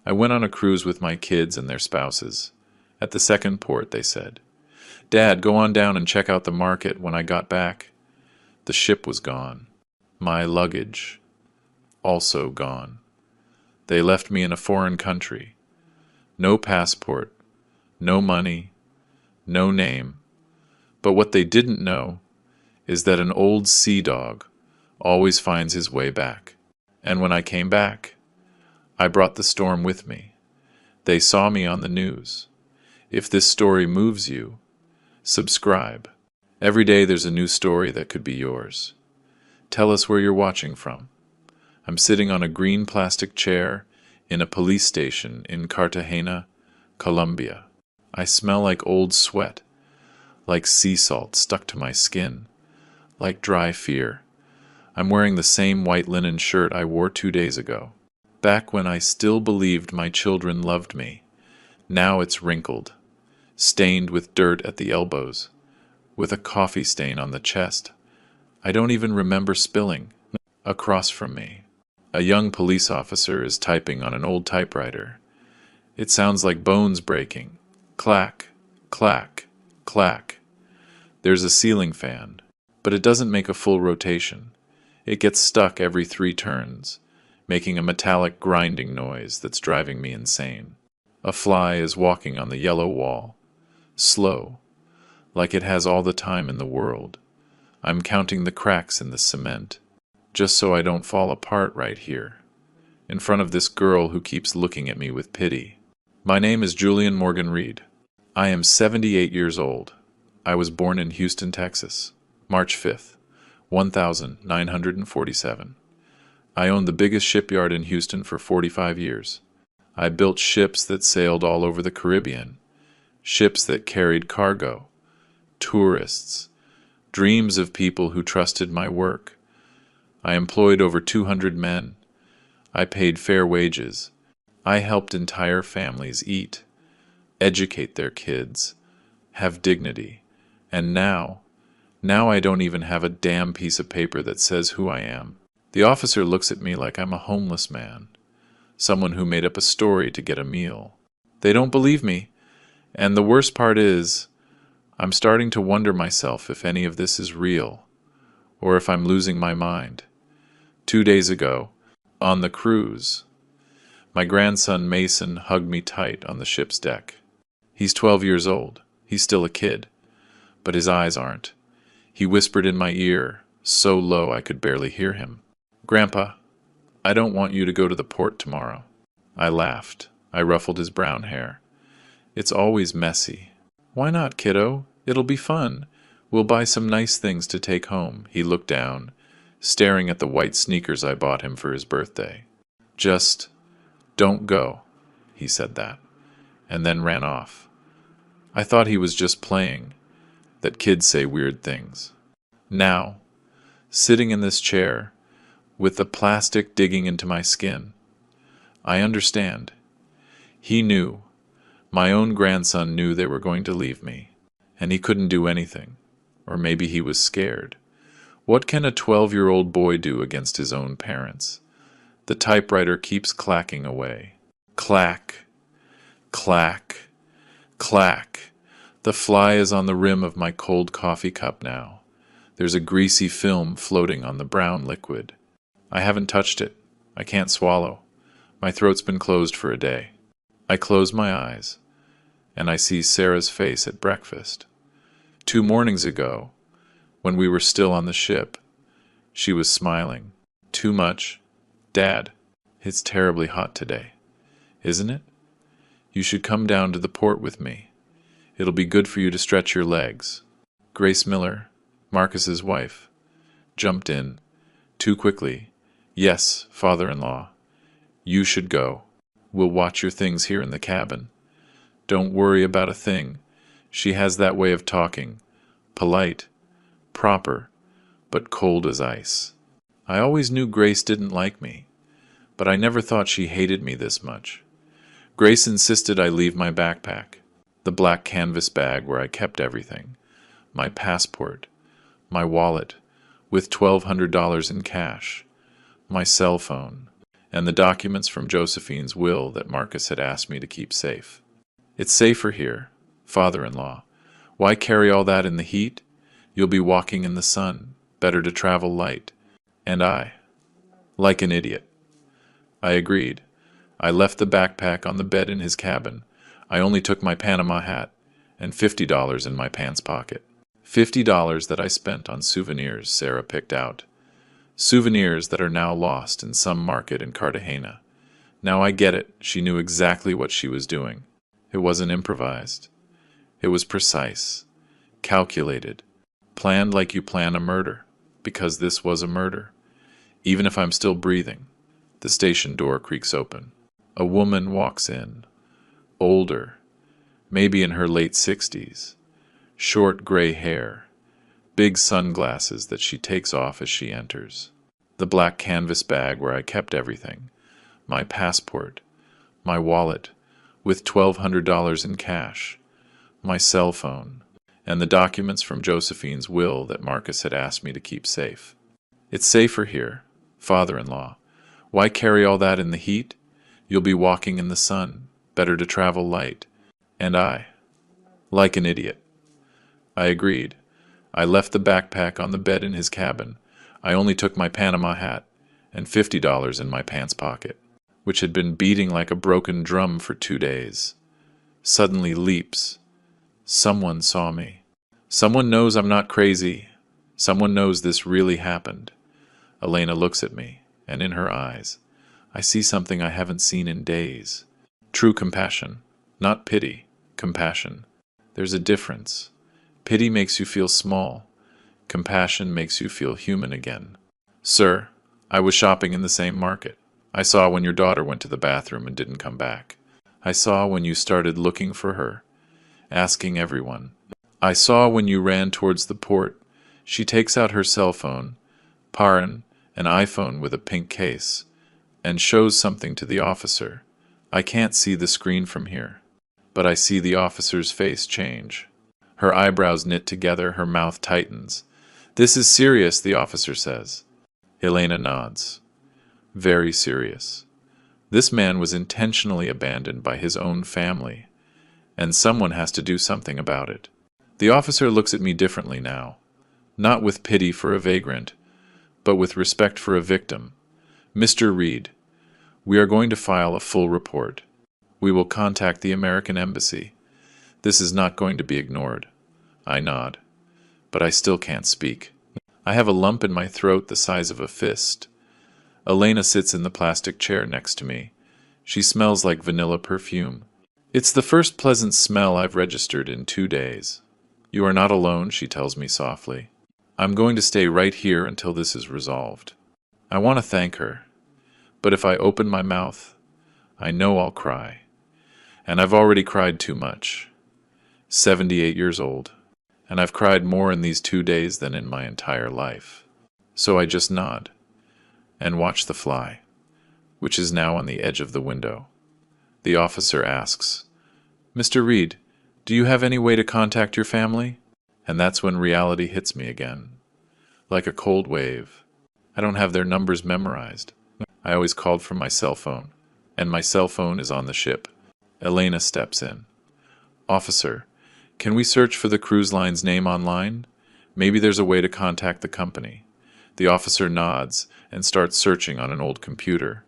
I went on a cruise with my kids and their spouses. At the second port, they said, "Dad, go on down and check out the market." When I got back, the ship was gone. My luggage, also gone. They left me in a foreign country. No passport, no money, no name. But what they didn't know is that an old sea dog always finds his way back. And when I came back, I brought the storm with me. They saw me on the news. If this story moves you, subscribe. Every day there's a new story that could be yours. Tell us where you're watching from. I'm sitting on a green plastic chair in a police station in Cartagena, Colombia. I smell like old sweat, like sea salt stuck to my skin, like dry fear. I'm wearing the same white linen shirt I wore 2 days ago, back when I still believed my children loved me. Now it's wrinkled, stained with dirt at the elbows, with a coffee stain on the chest. I don't even remember spilling. Across from me, a young police officer is typing on an old typewriter. It sounds like bones breaking. Clack, clack, clack. There's a ceiling fan, but it doesn't make a full rotation. It gets stuck every 3 turns, making a metallic grinding noise that's driving me insane. A fly is walking on the yellow wall, slow, like it has all the time in the world. I'm counting the cracks in the cement, just so I don't fall apart right here, in front of this girl who keeps looking at me with pity. My name is Julian Morgan Reed. I am 78 years old. I was born in Houston, Texas, March 5th, 1947. I owned the biggest shipyard in Houston for 45 years. I built ships that sailed all over the Caribbean, ships that carried cargo, tourists, dreams of people who trusted my work. I employed over 200 men. I paid fair wages. I helped entire families eat, educate their kids, have dignity. And now I don't even have a damn piece of paper that says who I am. The officer looks at me like I'm a homeless man, someone who made up a story to get a meal. They don't believe me, and the worst part is, I'm starting to wonder myself if any of this is real, or if I'm losing my mind. 2 days ago, on the cruise, my grandson Mason hugged me tight on the ship's deck. He's 12 years old. He's still a kid, but his eyes aren't. He whispered in my ear, so low I could barely hear him, "Grandpa, I don't want you to go to the port tomorrow." I laughed. I ruffled his brown hair. "It's always messy." "Why not, kiddo? It'll be fun. We'll buy some nice things to take home." He looked down, staring at the white sneakers I bought him for his birthday. "Just don't go." He said that, and then ran off. I thought he was just playing, that kids say weird things. Now, sitting in this chair, with the plastic digging into my skin, I understand. He knew. My own grandson knew they were going to leave me, and he couldn't do anything. Or maybe he was scared. What can a 12-year-old boy do against his own parents? The typewriter keeps clacking away. Clack, clack, clack. The fly is on the rim of my cold coffee cup now. There's a greasy film floating on the brown liquid. I haven't touched it. I can't swallow. My throat's been closed for a day. I close my eyes, and I see Sarah's face at breakfast. 2 mornings ago, when we were still on the ship, she was smiling. "Too much? Dad, it's terribly hot today, isn't it? You should come down to the port with me. It'll be good for you to stretch your legs." Grace Miller, Marcus's wife, jumped in, too quickly. "Yes, father-in-law. You should go. We'll watch your things here in the cabin. Don't worry about a thing." She has that way of talking, polite, proper, but cold as ice. I always knew Grace didn't like me, but I never thought she hated me this much. Grace insisted I leave my backpack, the black canvas bag where I kept everything, my passport, my wallet with $1,200 in cash, my cell phone, and the documents from Josephine's will that Marcus had asked me to keep safe. It's safer here, father-in-law. Why carry all that in the heat? You'll be walking in the sun. Better to travel light. And I, like an idiot. I agreed. I left the backpack on the bed in his cabin. I only took my Panama hat and $50 in my pants pocket. $50 that I spent on souvenirs Sarah picked out. Souvenirs that are now lost in some market in Cartagena. Now I get it. She knew exactly what she was doing. It wasn't improvised. It was precise, calculated, planned like you plan a murder, because this was a murder. Even if I'm still breathing, the station door creaks open. A woman walks in, older, maybe in her late 60s, short gray hair, big sunglasses that she takes off as she enters, the black canvas bag where I kept everything, my passport, my wallet with $1,200 in cash, my cell phone, and the documents from Josephine's will that Marcus had asked me to keep safe. It's safer here, father-in-law. Why carry all that in the heat? You'll be walking in the sun. Better to travel light. And I, like an idiot. I agreed. I left the backpack on the bed in his cabin. I only took my Panama hat and $50 in my pants pocket, which had been beating like a broken drum for 2 days. Suddenly leaps. Someone saw me. Someone knows I'm not crazy. Someone knows this really happened. Elena looks at me, and in her eyes, I see something I haven't seen in days. True compassion. Not pity. Compassion. There's a difference. Pity makes you feel small. Compassion makes you feel human again. Sir, I was shopping in the same market. I saw when your daughter went to the bathroom and didn't come back. I saw when you started looking for her, asking everyone. I saw when you ran towards the port. She takes out her cell phone, Paran, an iPhone with a pink case, and shows something to the officer. I can't see the screen from here, but I see the officer's face change. Her eyebrows knit together, her mouth tightens. This is serious, the officer says. Elena nods. Very serious. This man was intentionally abandoned by his own family, and someone has to do something about it. The officer looks at me differently now, not with pity for a vagrant, but with respect for a victim. Mr. Reed, we are going to file a full report. We will contact the American Embassy. This is not going to be ignored. I nod, but I still can't speak. I have a lump in my throat the size of a fist. Elena sits in the plastic chair next to me. She smells like vanilla perfume. It's the first pleasant smell I've registered in 2 days. You are not alone, she tells me softly. I'm going to stay right here until this is resolved. I want to thank her, but if I open my mouth, I know I'll cry. And I've already cried too much. 78 years old, and I've cried more in these 2 days than in my entire life. So I just nod and watch the fly, which is now on the edge of the window. The officer asks, Mr. Reed, do you have any way to contact your family? And that's when reality hits me again, like a cold wave. I don't have their numbers memorized. I always called from my cell phone, and my cell phone is on the ship. Elena steps in. Officer, can we search for the cruise line's name online? Maybe there's a way to contact the company. The officer nods and starts searching on an old computer.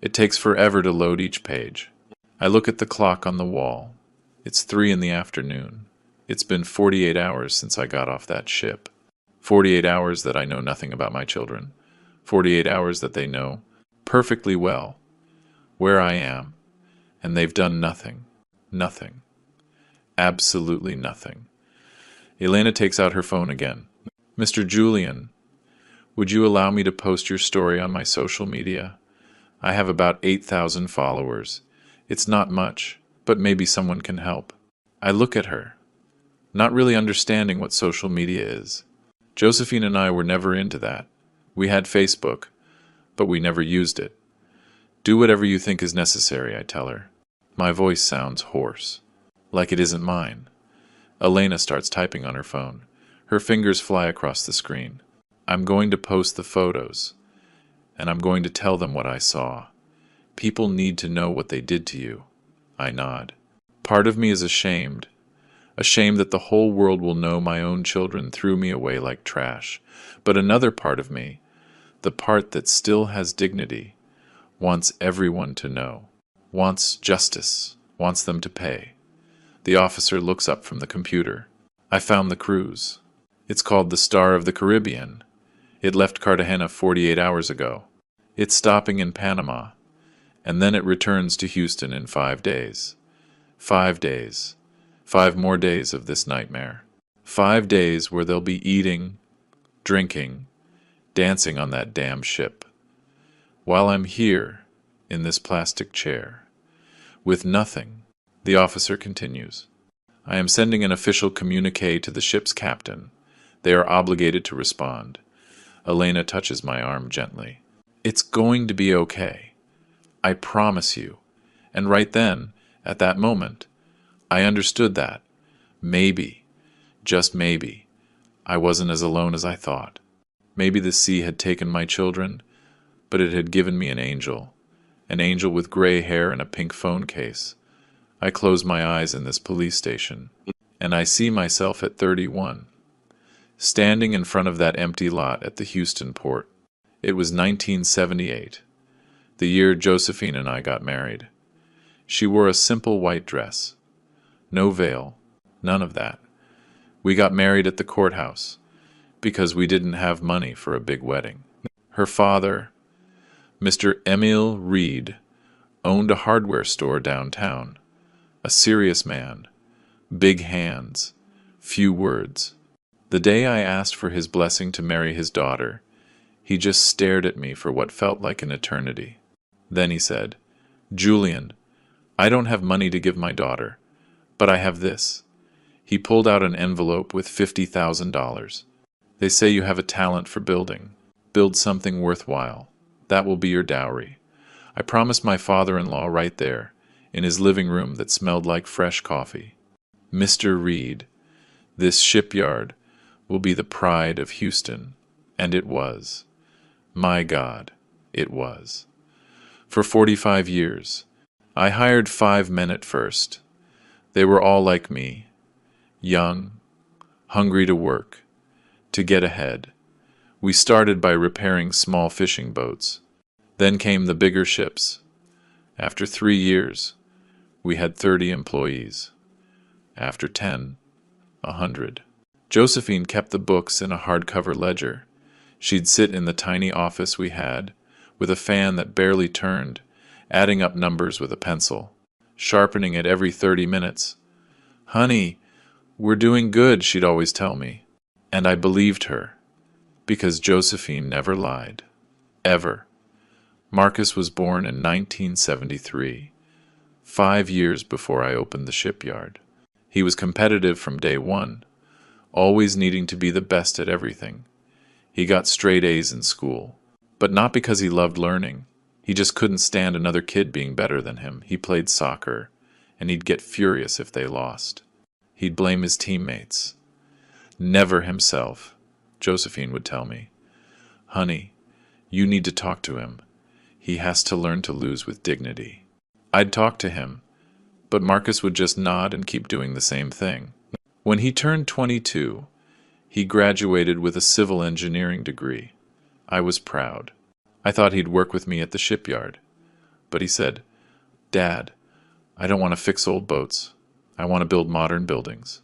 It takes forever to load each page. I look at the clock on the wall. It's 3 in the afternoon. It's been 48 hours since I got off that ship. 48 hours that I know nothing about my children. 48 hours that they know perfectly well where I am. And they've done nothing. Nothing. Absolutely nothing. Elena takes out her phone again. Mr. Julian, would you allow me to post your story on my social media? I have about 8,000 followers. It's not much, but maybe someone can help. I look at her, not really understanding what social media is. Josephine and I were never into that. We had Facebook, but we never used it. Do whatever you think is necessary, I tell her. My voice sounds hoarse, like it isn't mine. Elena starts typing on her phone. Her fingers fly across the screen. I'm going to post the photos, and I'm going to tell them what I saw. People need to know what they did to you. I nod. Part of me is ashamed. Ashamed that the whole world will know my own children threw me away like trash. But another part of me, the part that still has dignity, wants everyone to know. Wants justice. Wants them to pay. The officer looks up from the computer. I found the cruise. It's called the Star of the Caribbean. It left Cartagena 48 hours ago. It's stopping in Panama, and then it returns to Houston in 5 days. 5 days. 5 more days of this nightmare. 5 days where they'll be eating, drinking, dancing on that damn ship. While I'm here, in this plastic chair, with nothing, the officer continues. I am sending an official communique to the ship's captain. They are obligated to respond. Elena touches my arm gently. It's going to be okay. I promise you. And right then, at that moment, I understood that. Maybe, just maybe, I wasn't as alone as I thought. Maybe the sea had taken my children, but it had given me an angel with gray hair and a pink phone case. I close my eyes in this police station, and I see myself at 31, standing in front of that empty lot at the Houston port. It was 1978, the year Josephine and I got married. She wore a simple white dress. No veil, none of that. We got married at the courthouse, because we didn't have money for a big wedding. Her father, Mr. Emil Reed, owned a hardware store downtown. A serious man, big hands, few words. The day I asked for his blessing to marry his daughter, he just stared at me for what felt like an eternity. Then he said, "Julian, I don't have money to give my daughter, but I have this." He pulled out an envelope with $50,000. "They say you have a talent for building. Build something worthwhile. That will be your dowry." I promised my father-in-law right there, in his living room that smelled like fresh coffee. "Mr. Reed, this shipyard will be the pride of Houston." And it was. My God, it was. For 45 years, I hired 5 men at first. They were all like me, young, hungry to work, to get ahead. We started by repairing small fishing boats. Then came the bigger ships. After 3 years, we had 30 employees. After 10, 100. Josephine kept the books in a hardcover ledger. She'd sit in the tiny office we had, with a fan that barely turned, adding up numbers with a pencil, sharpening it every 30 minutes. "Honey, we're doing good," she'd always tell me. And I believed her, because Josephine never lied. Ever. Marcus was born in 1973, 5 years before I opened the shipyard. He was competitive from day one, always needing to be the best at everything. He got straight A's in school, but not because he loved learning. He just couldn't stand another kid being better than him. He played soccer, and he'd get furious if they lost. He'd blame his teammates. Never himself, Josephine would tell me. "Honey, you need to talk to him. He has to learn to lose with dignity." I'd talk to him, but Marcus would just nod and keep doing the same thing. When he turned 22, he graduated with a civil engineering degree. I was proud. I thought he'd work with me at the shipyard. But he said, "Dad, I don't want to fix old boats. I want to build modern buildings."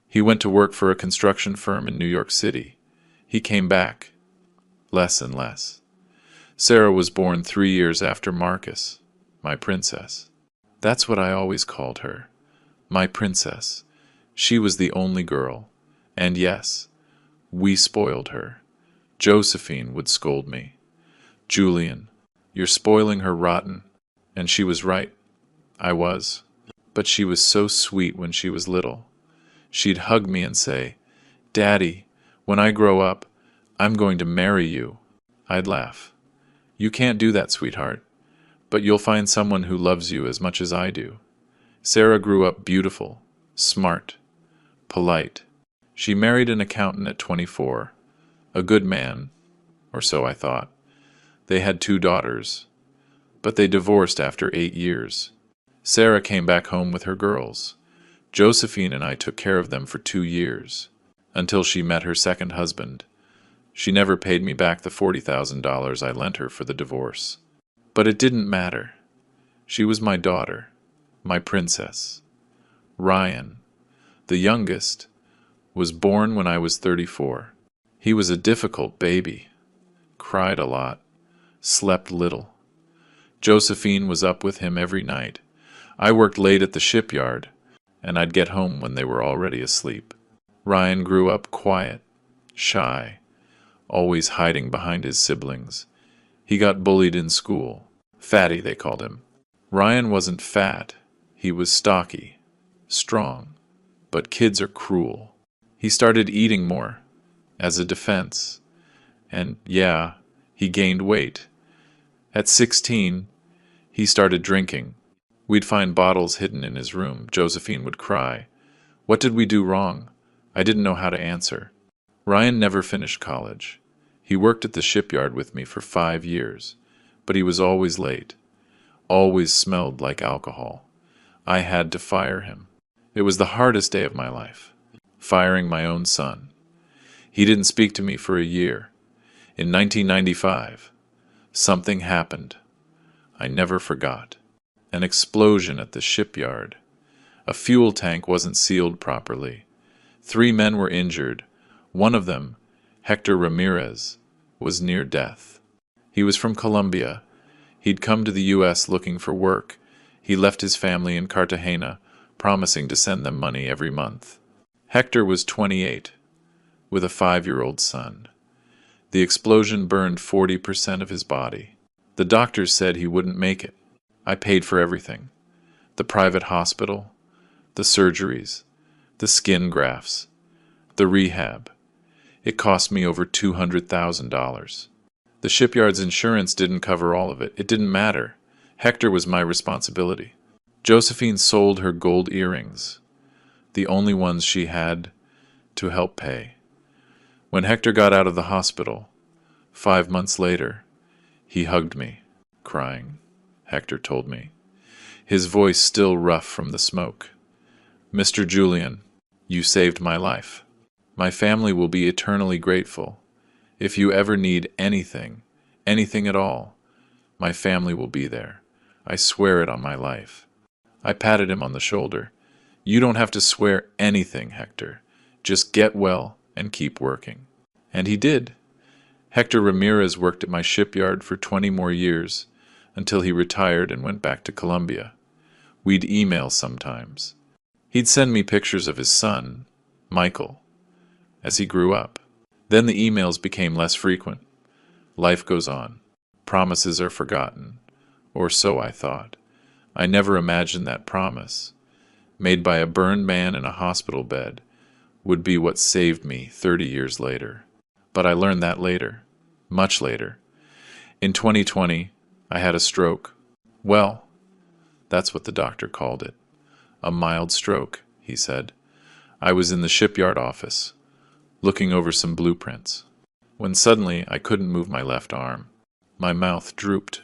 He went to work for a construction firm in New York City. He came back. Less and less. Sarah was born 3 years after Marcus, my princess. That's what I always called her. My princess. She was the only girl. And yes, we spoiled her. Josephine would scold me. "Julian, you're spoiling her rotten." And she was right. I was. But she was so sweet when she was little. She'd hug me and say, "Daddy, when I grow up, I'm going to marry you." I'd laugh. "You can't do that, sweetheart. But you'll find someone who loves you as much as I do." Sarah grew up beautiful, smart, polite. She married an accountant at 24, a good man, or so I thought. They had 2 daughters. but they divorced after 8 years. Sarah came back home with her girls. Josephine and I took care of them for 2 years, until she met her second husband. She never paid me back the $40,000 I lent her for the divorce. But it didn't matter. She was my daughter, my princess. Ryan, the youngest, was born when I was 34. He was a difficult baby, cried a lot, slept little. Josephine was up with him every night. I worked late at the shipyard, and I'd get home when they were already asleep. Ryan grew up quiet, shy, always hiding behind his siblings. He got bullied in school. Fatty, they called him. Ryan wasn't fat. He was stocky, strong. But kids are cruel. He started eating more, as a defense. And yeah, he gained weight. At 16, he started drinking. We'd find bottles hidden in his room. Josephine would cry. What did we do wrong? I didn't know how to answer. Ryan never finished college. He worked at the shipyard with me for 5 years, but he was always late, always smelled like alcohol. I had to fire him. It was the hardest day of my life, firing my own son. He didn't speak to me for a year. In 1995, something happened. I never forgot. An explosion at the shipyard. A fuel tank wasn't sealed properly. 3 men were injured. One of them, Hector Ramirez, was near death. He was from Colombia. He'd come to the U.S. looking for work. He left his family in Cartagena, promising to send them money every month. Hector was 28, with a 5-year-old son. The explosion burned 40% of his body. The doctors said he wouldn't make it. I paid for everything. The private hospital, the surgeries, the skin grafts, the rehab. It cost me over $200,000. The shipyard's insurance didn't cover all of it. It didn't matter. Hector was my responsibility. Josephine sold her gold earrings, the only ones she had, to help pay. When Hector got out of the hospital, 5 months later, he hugged me, crying, Hector told me, his voice still rough from the smoke. Mr. Julian, you saved my life. My family will be eternally grateful. If you ever need anything, anything at all, my family will be there. I swear it on my life. I patted him on the shoulder. You don't have to swear anything, Hector. Just get well and keep working. And he did. Hector Ramirez worked at my shipyard for 20 more years, until he retired and went back to Colombia. We'd email sometimes. He'd send me pictures of his son, Michael, as he grew up. Then the emails became less frequent. Life goes on. Promises are forgotten. Or so I thought. I never imagined that promise, made by a burned man in a hospital bed, would be what saved me 30 years later. But I learned that later, much later. In 2020, I had a stroke. Well, that's what the doctor called it. A mild stroke, he said. I was in the shipyard office, looking over some blueprints, when suddenly I couldn't move my left arm. My mouth drooped.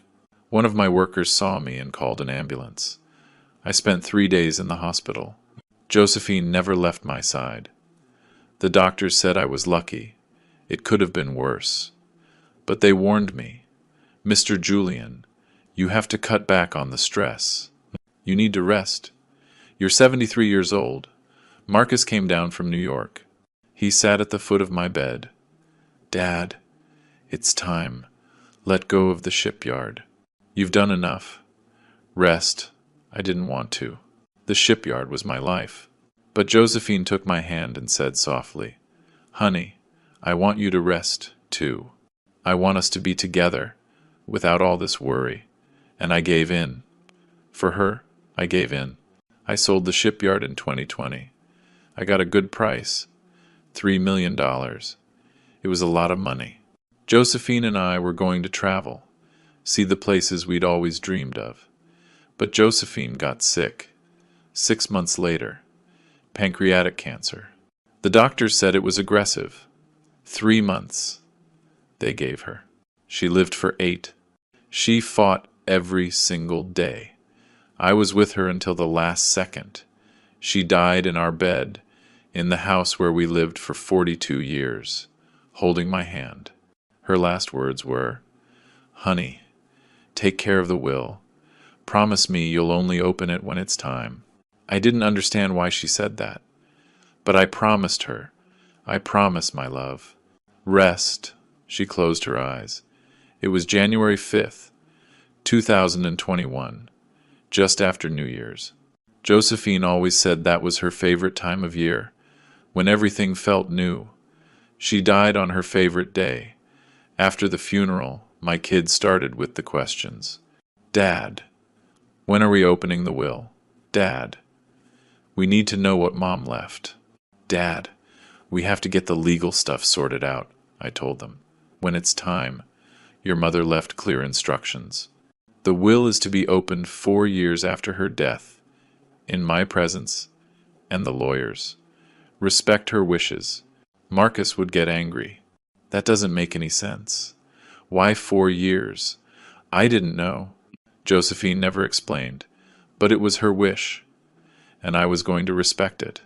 One of my workers saw me and called an ambulance. I spent 3 days in the hospital. Josephine never left my side. The doctors said I was lucky. It could have been worse. But they warned me, Mr. Julian, you have to cut back on the stress. You need to rest. You're 73 years old. Marcus came down from New York. He sat at the foot of my bed. Dad, it's time. Let go of the shipyard. You've done enough. Rest. I didn't want to. The shipyard was my life. But Josephine took my hand and said softly, Honey, I want you to rest, too. I want us to be together, without all this worry. And I gave in. For her, I gave in. I sold the shipyard in 2020. I got a good price, $3 million. It was a lot of money. Josephine and I were going to travel, see the places we'd always dreamed of. But Josephine got sick. 6 months later, pancreatic cancer. The doctors said it was aggressive. 3 months they gave her. She lived for 8. She fought every single day. I was with her until the last second. She died in our bed, in the house where we lived for 42 years, holding my hand. Her last words were, "Honey, take care of the will. Promise me you'll only open it when it's time." I didn't understand why she said that, but I promised her. I promise, my love. Rest. She closed her eyes. It was January 5th, 2021, just after New Year's. Josephine always said that was her favorite time of year, when everything felt new. She died on her favorite day. After the funeral, my kids started with the questions. Dad, when are we opening the will? Dad, we need to know what Mom left. Dad, we have to get the legal stuff sorted out, I told them. When it's time, your mother left clear instructions. The will is to be opened 4 years after her death, in my presence and the lawyers. Respect her wishes. Marcus would get angry. That doesn't make any sense. Why 4 years? I didn't know. Josephine never explained, but it was her wish, and I was going to respect it.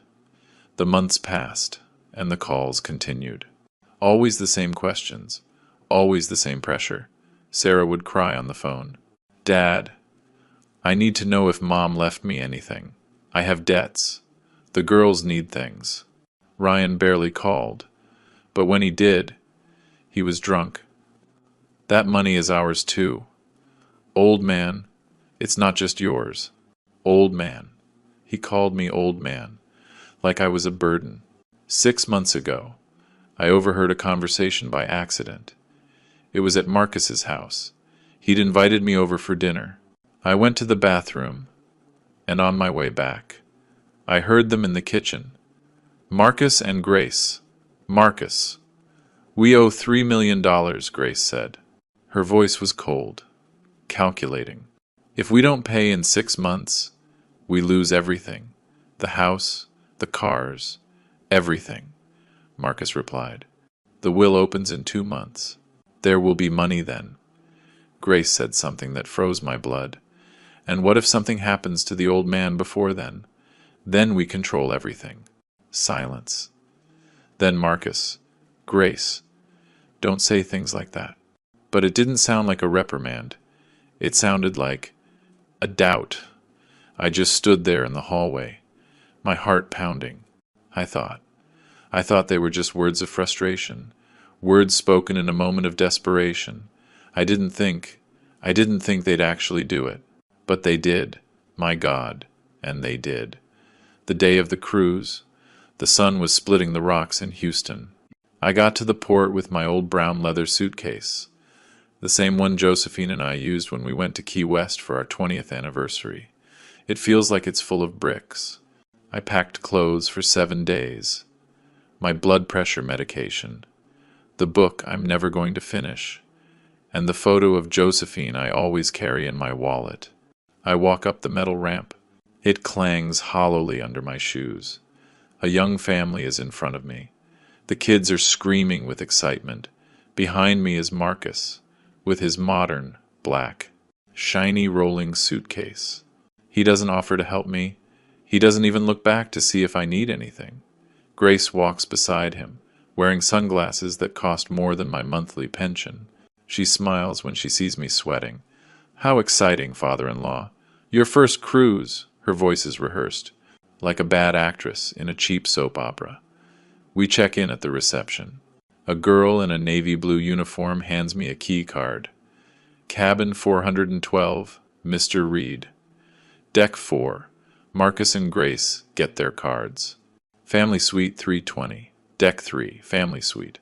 The months passed, and the calls continued. Always the same questions, always the same pressure. Sarah would cry on the phone. Dad, I need to know if Mom left me anything. I have debts. The girls need things. Ryan barely called, but when he did, he was drunk. That money is ours too. Old man, it's not just yours. Old man. He called me old man, like I was a burden. 6 months ago, I overheard a conversation by accident. It was at Marcus's house. He'd invited me over for dinner. I went to the bathroom, and on my way back, I heard them in the kitchen. Marcus and Grace. Marcus. We owe $3 million, Grace said. Her voice was cold, calculating. If we don't pay in 6 months, we lose everything. The house, the cars, everything, Marcus replied. The will opens in 2 months. There will be money then. Grace said something that froze my blood. And what if something happens to the old man before then? Then we control everything. Silence. Then Marcus, Grace, don't say things like that. But it didn't sound like a reprimand. It sounded like a doubt. I just stood there in the hallway, my heart pounding. I thought they were just words of frustration, words spoken in a moment of desperation. I didn't think they'd actually do it. But they did, my God, and they did. The day of the cruise, the sun was splitting the rocks in Houston. I got to the port with my old brown leather suitcase, the same one Josephine and I used when we went to Key West for our 20th anniversary. It feels like it's full of bricks. I packed clothes for 7 days, my blood pressure medication, the book I'm never going to finish, and the photo of Josephine I always carry in my wallet. I walk up the metal ramp. It clangs hollowly under my shoes. A young family is in front of me. The kids are screaming with excitement. Behind me is Marcus, with his modern, black, shiny rolling suitcase. He doesn't offer to help me. He doesn't even look back to see if I need anything. Grace walks beside him, wearing sunglasses that cost more than my monthly pension. She smiles when she sees me sweating. How exciting, father-in-law. Your first cruise, her voice is rehearsed, like a bad actress in a cheap soap opera. We check in at the reception. A girl in a navy blue uniform hands me a key card. Cabin 412, Mr. Reed. Deck 4, Marcus and Grace get their cards. Family Suite 320, Deck 3, Family Suite.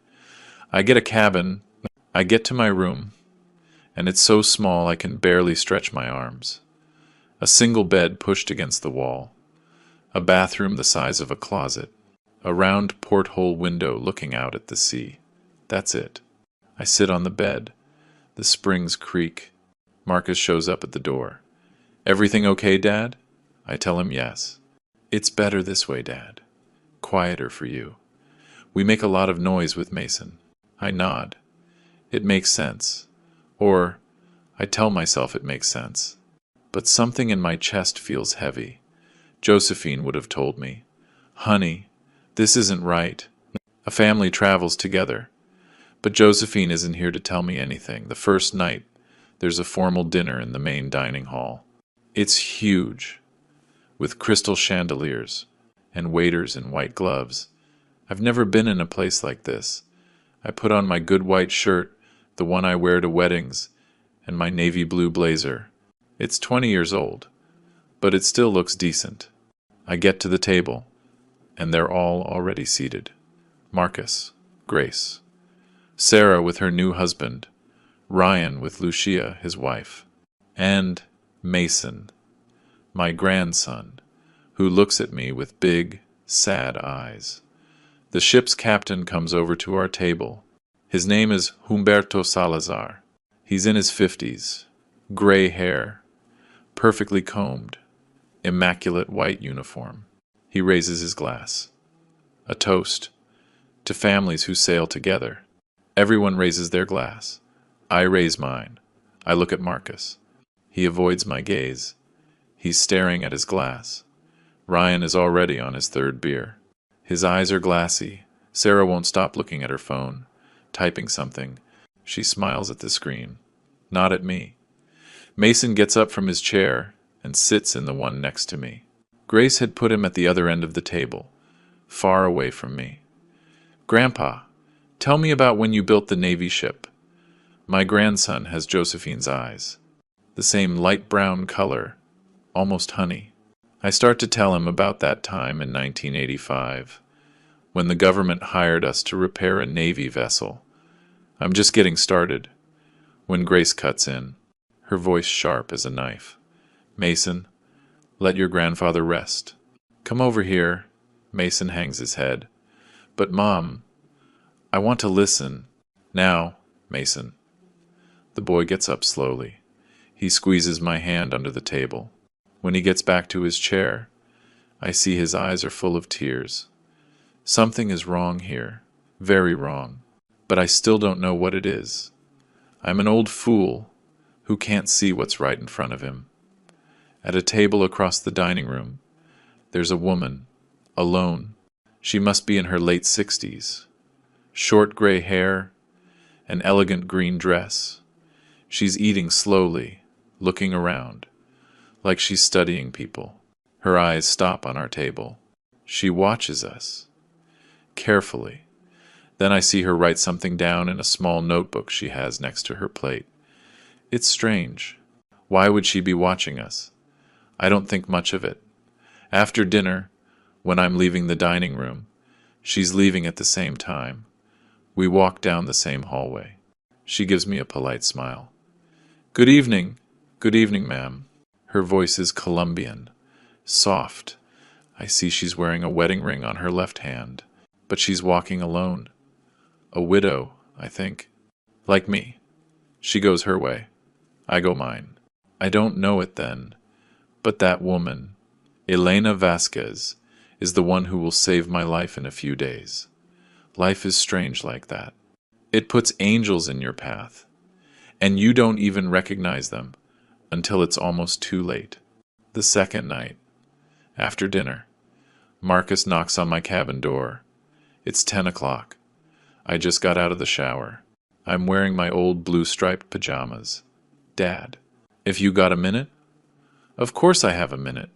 I get to my room, and it's so small I can barely stretch my arms. A single bed pushed against the wall. A bathroom the size of a closet. A round porthole window looking out at the sea. That's it. I sit on the bed. The springs creak. Marcus shows up at the door. Everything okay, Dad? I tell him yes. It's better this way, Dad. Quieter for you. We make a lot of noise with Mason. I nod. It makes sense. Or, I tell myself it makes sense. But something in my chest feels heavy. Josephine would have told me, "Honey, this isn't right. A family travels together." But Josephine isn't here to tell me anything. The first night, there's a formal dinner in the main dining hall. It's huge, with crystal chandeliers and waiters in white gloves. I've never been in a place like this. I put on my good white shirt, the one I wear to weddings, and my navy blue blazer. It's 20 years old, but it still looks decent. I get to the table, and they're all already seated. Marcus, Grace, Sarah with her new husband, Ryan with Lucia, his wife, and Mason, my grandson, who looks at me with big, sad eyes. The ship's captain comes over to our table. His name is Humberto Salazar. He's in his 50s, gray hair, perfectly combed, immaculate white uniform. He raises his glass. A toast to families who sail together. Everyone raises their glass. I raise mine. I look at Marcus. He avoids my gaze. He's staring at his glass. Ryan is already on his third beer. His eyes are glassy. Sarah won't stop looking at her phone, typing something. She smiles at the screen, not at me. Mason gets up from his chair and sits in the one next to me. Grace had put him at the other end of the table, far away from me. "Grandpa, tell me about when you built the Navy ship." My grandson has Josephine's eyes, the same light brown color, almost honey. I start to tell him about that time in 1985, when the government hired us to repair a Navy vessel. I'm just getting started, when Grace cuts in, her voice sharp as a knife. "Mason, let your grandfather rest. Come over here." Mason hangs his head. "But Mom, I want to listen." "Now, Mason." The boy gets up slowly. He squeezes my hand under the table. When he gets back to his chair, I see his eyes are full of tears. Something is wrong here, very wrong, but I still don't know what it is. I'm an old fool who can't see what's right in front of him. At a table across the dining room, there's a woman, alone. She must be in her late 60s. Short gray hair, an elegant green dress. She's eating slowly, looking around, like she's studying people. Her eyes stop on our table. She watches us, carefully. Then I see her write something down in a small notebook she has next to her plate. It's strange. Why would she be watching us? I don't think much of it. After dinner, when I'm leaving the dining room, she's leaving at the same time. We walk down the same hallway. She gives me a polite smile. "Good evening. Good evening, ma'am." Her voice is Colombian, soft. I see she's wearing a wedding ring on her left hand, but she's walking alone. A widow, I think. Like me. She goes her way. I go mine. I don't know it then, but that woman, Elena Vasquez, is the one who will save my life in a few days. Life is strange like that. It puts angels in your path, and you don't even recognize them until it's almost too late. The second night, after dinner, Marcus knocks on my cabin door. It's 10 o'clock. I just got out of the shower. I'm wearing my old blue-striped pajamas. "Dad, if you got a minute?" "Of course I have a minute.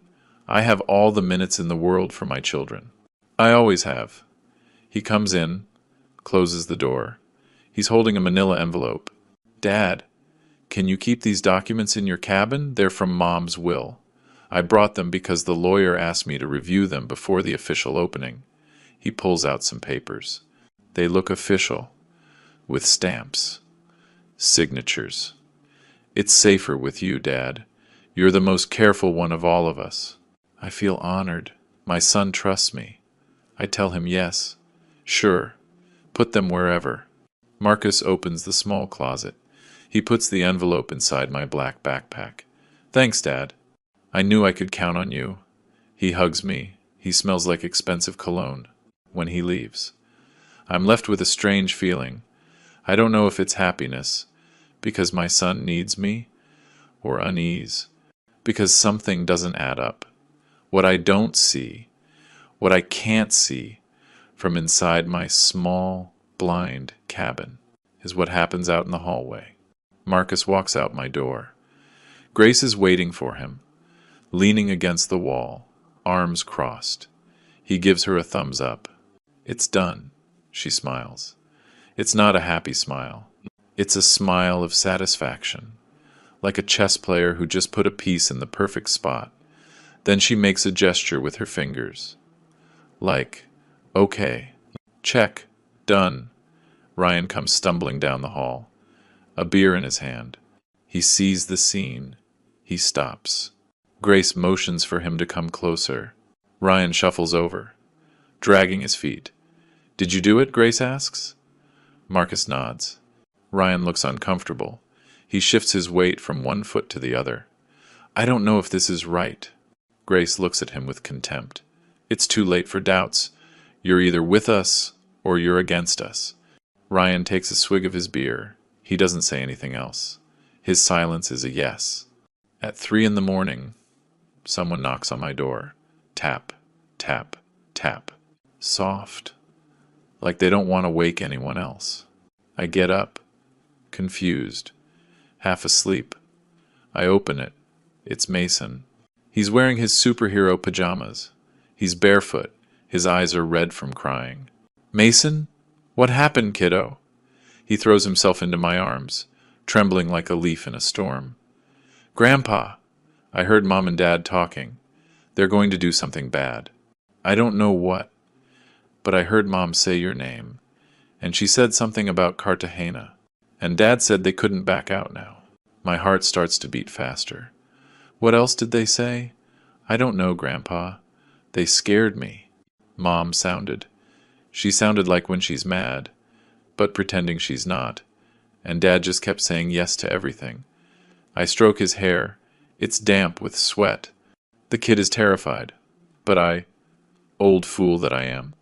I have all the minutes in the world for my children. I always have." He comes in, closes the door. He's holding a manila envelope. "Dad, can you keep these documents in your cabin? They're from Mom's will. I brought them because the lawyer asked me to review them before the official opening." He pulls out some papers. They look official, with stamps, signatures. "It's safer with you, Dad. You're the most careful one of all of us." I feel honored. My son trusts me. I tell him yes. "Sure. Put them wherever." Marcus opens the small closet. He puts the envelope inside my black backpack. "Thanks, Dad. I knew I could count on you." He hugs me. He smells like expensive cologne when he leaves. I'm left with a strange feeling. I don't know if it's happiness, because my son needs me, or unease, because something doesn't add up. What I don't see, what I can't see from inside my small, blind cabin, is what happens out in the hallway. Marcus walks out my door. Grace is waiting for him, leaning against the wall, arms crossed. He gives her a thumbs up. It's done, she smiles. It's not a happy smile. It's a smile of satisfaction, like a chess player who just put a piece in the perfect spot. Then she makes a gesture with her fingers. Like, okay, check, done. Ryan comes stumbling down the hall, a beer in his hand. He sees the scene. He stops. Grace motions for him to come closer. Ryan shuffles over, dragging his feet. Did you do it? Grace asks. Marcus nods. Ryan looks uncomfortable. He shifts his weight from one foot to the other. I don't know if this is right. Grace looks at him with contempt. It's too late for doubts. You're either with us or you're against us. Ryan takes a swig of his beer. He doesn't say anything else. His silence is a yes. At 3 a.m, someone knocks on my door. Tap, tap, tap. Soft. Like they don't want to wake anyone else. I get up, confused, half asleep. I open it. It's Mason. He's wearing his superhero pajamas. He's barefoot. His eyes are red from crying. Mason? What happened, kiddo? He throws himself into my arms, trembling like a leaf in a storm. Grandpa! I heard Mom and Dad talking. They're going to do something bad. I don't know what, but I heard Mom say your name, and she said something about Cartagena, and Dad said they couldn't back out now. My heart starts to beat faster. What else did they say? I don't know, Grandpa. They scared me. Mom sounded. She sounded like when she's mad, but pretending she's not, and Dad just kept saying yes to everything. I stroke his hair. It's damp with sweat. The kid is terrified, but old fool that I am,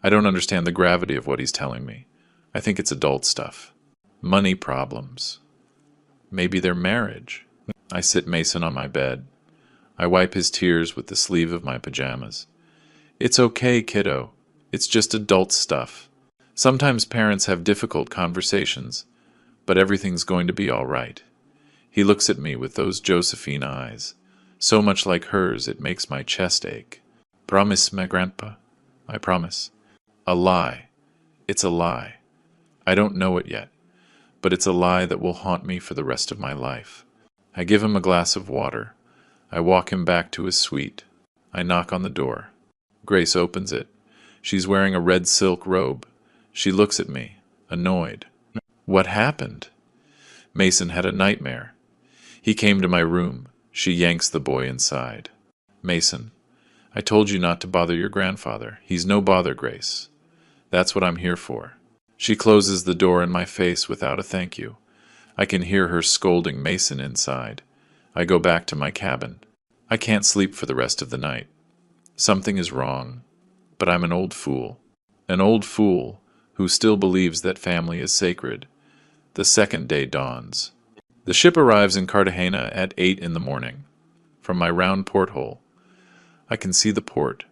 I don't understand the gravity of what he's telling me. I think it's adult stuff. Money problems. Maybe their marriage. I sit Mason on my bed. I wipe his tears with the sleeve of my pajamas. It's okay, kiddo. It's just adult stuff. Sometimes parents have difficult conversations, but everything's going to be all right. He looks at me with those Josephine eyes, so much like hers it makes my chest ache. Promise, my grandpa. I promise. A lie. It's a lie. I don't know it yet, but it's a lie that will haunt me for the rest of my life. I give him a glass of water. I walk him back to his suite. I knock on the door. Grace opens it. She's wearing a red silk robe. She looks at me, annoyed. What happened? Mason had a nightmare. He came to my room. She yanks the boy inside. Mason, I told you not to bother your grandfather. He's no bother, Grace. That's what I'm here for. She closes the door in my face without a thank you. I can hear her scolding Mason inside. I go back to my cabin. I can't sleep for the rest of the night. Something is wrong, but I'm an old fool. An old fool who still believes that family is sacred. The second day dawns. The ship arrives in Cartagena at 8 a.m. From my round porthole, I can see the port,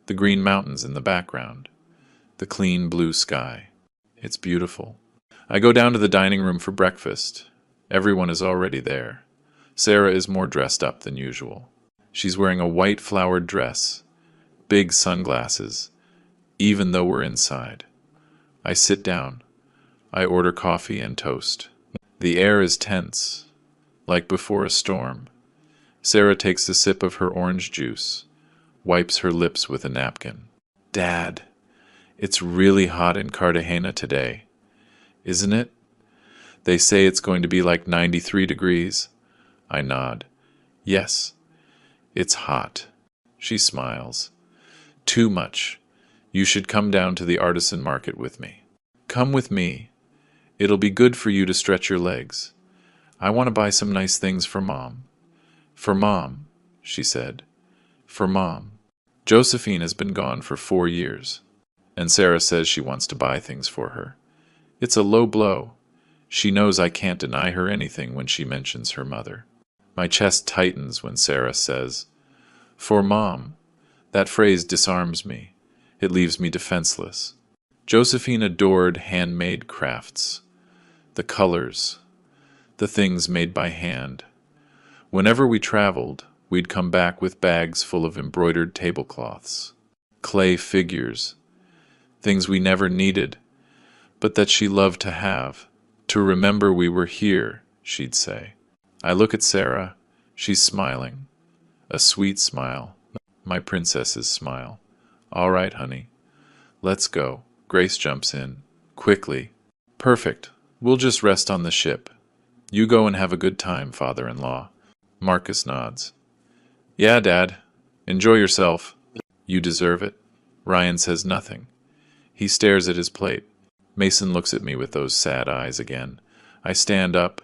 the green mountains in the background, the clean blue sky. It's beautiful. I go down to the dining room for breakfast. Everyone is already there. Sarah is more dressed up than usual. She's wearing a white flowered dress, big sunglasses, even though we're inside. I sit down. I order coffee and toast. The air is tense, like before a storm. Sarah takes a sip of her orange juice, wipes her lips with a napkin. Dad, it's really hot in Cartagena today, isn't it? They say it's going to be like 93 degrees. I nod. Yes, it's hot. She smiles. Too much. You should come down to the artisan market with me. Come with me. It'll be good for you to stretch your legs. I want to buy some nice things for Mom. For Mom, she said. For Mom. Josephine has been gone for 4 years, and Sarah says she wants to buy things for her. It's a low blow. She knows I can't deny her anything when she mentions her mother. My chest tightens when Sarah says, "For Mom." That phrase disarms me. It leaves me defenseless. Josephine adored handmade crafts. The colors, the things made by hand. Whenever we traveled, we'd come back with bags full of embroidered tablecloths, clay figures, things we never needed, but that she loved to have. To remember we were here, she'd say. I look at Sarah. She's smiling. A sweet smile. My princess's smile. All right, honey. Let's go. Grace jumps in. Quickly. Perfect. We'll just rest on the ship. You go and have a good time, father-in-law. Marcus nods. Yeah, Dad. Enjoy yourself. You deserve it. Ryan says nothing. He stares at his plate. Mason looks at me with those sad eyes again. I stand up,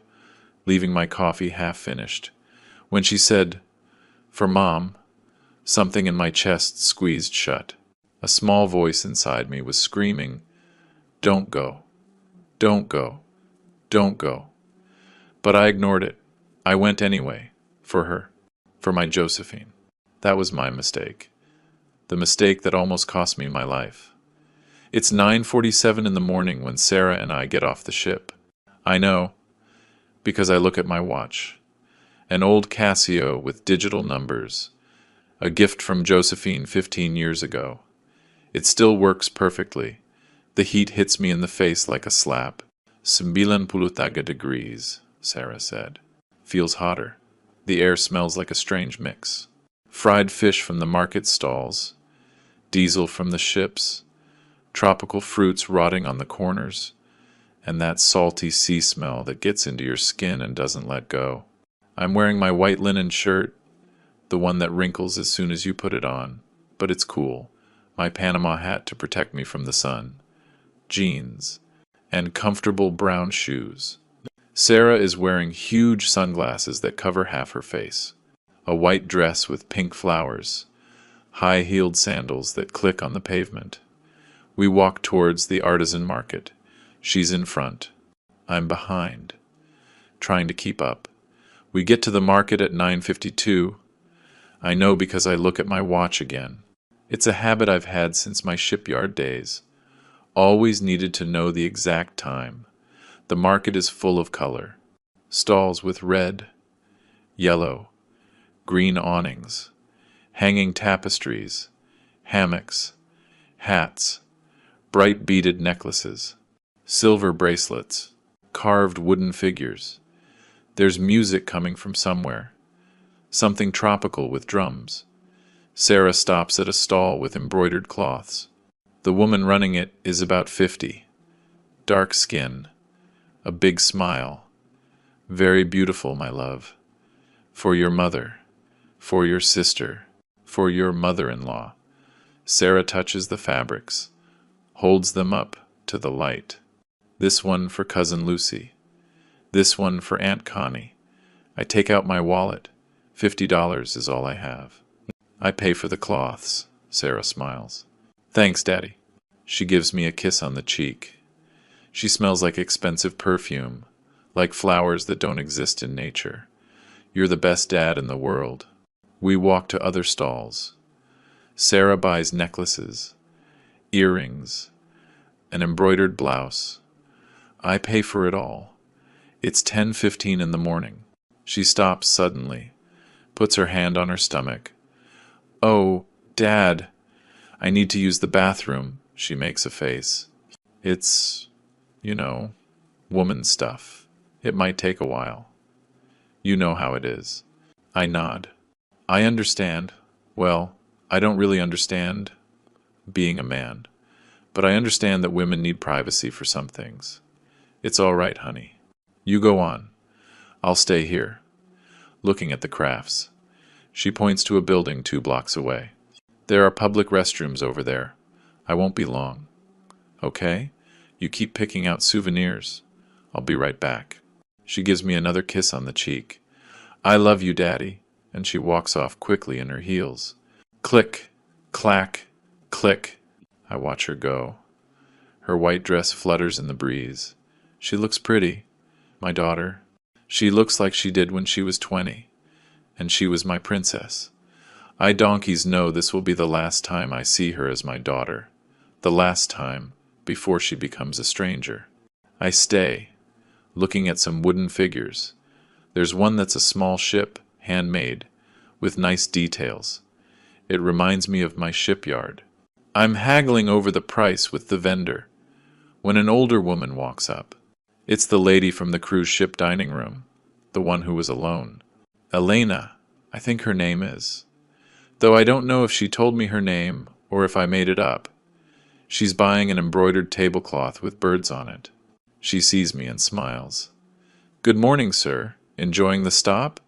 leaving my coffee half finished. When she said, "For Mom," something in my chest squeezed shut. A small voice inside me was screaming, "Don't go. Don't go. Don't go." But I ignored it. I went anyway. For her. For my Josephine. That was my mistake. The mistake that almost cost me my life. It's 9:47 in the morning when Sarah and I get off the ship. I know, because I look at my watch. An old Casio with digital numbers. A gift from Josephine 15 years ago. It still works perfectly. The heat hits me in the face like a slap. 93 degrees, Sarah said. Feels hotter. The air smells like a strange mix. Fried fish from the market stalls. Diesel from the ships. Tropical fruits rotting on the corners. And that salty sea smell that gets into your skin and doesn't let go. I'm wearing my white linen shirt, the one that wrinkles as soon as you put it on, but it's cool. My Panama hat to protect me from the sun. Jeans. And comfortable brown shoes. Sarah is wearing huge sunglasses that cover half her face. A white dress with pink flowers. High-heeled sandals that click on the pavement. We walk towards the artisan market. She's in front. I'm behind. Trying to keep up. We get to the market at 9:52. I know because I look at my watch again. It's a habit I've had since my shipyard days. Always needed to know the exact time. The market is full of color. Stalls with red, yellow, green awnings, hanging tapestries, hammocks, hats, bright beaded necklaces, silver bracelets, carved wooden figures. There's music coming from somewhere. Something tropical with drums. Sarah stops at a stall with embroidered cloths. The woman running it is about 50. Dark skin. A big smile. Very beautiful, my love. For your mother. For your sister. For your mother-in-law. Sarah touches the fabrics. Holds them up to the light. This one for Cousin Lucy. This one for Aunt Connie. I take out my wallet. $50 is all I have. I pay for the cloths. Sarah smiles. Thanks, Daddy. She gives me a kiss on the cheek. She smells like expensive perfume, like flowers that don't exist in nature. You're the best dad in the world. We walk to other stalls. Sarah buys necklaces, earrings, an embroidered blouse. I pay for it all. It's 10:15 in the morning. She stops suddenly, puts her hand on her stomach. Oh, Dad, I need to use the bathroom, she makes a face. It's, woman stuff. It might take a while. You know how it is. I nod. I understand. Well, I don't really understand being a man, but I understand that women need privacy for some things. It's all right, honey. You go on. I'll stay here, looking at the crafts. She points to a building 2 blocks away. There are public restrooms over there. I won't be long. Okay? You keep picking out souvenirs. I'll be right back. She gives me another kiss on the cheek. I love you, Daddy. And she walks off quickly in her heels. Click, clack, click. I watch her go. Her white dress flutters in the breeze. She looks pretty. My daughter. She looks like she did when she was 20. and she was my princess. I donkeys know this will be the last time I see her as my daughter, the last time before she becomes a stranger. I stay, looking at some wooden figures. There's one that's a small ship, handmade, with nice details. It reminds me of my shipyard. I'm haggling over the price with the vendor when an older woman walks up. It's the lady from the cruise ship dining room, the one who was alone. Elena, I think her name is. Though I don't know if she told me her name or if I made it up. She's buying an embroidered tablecloth with birds on it. She sees me and smiles. Good morning, sir. Enjoying the stop?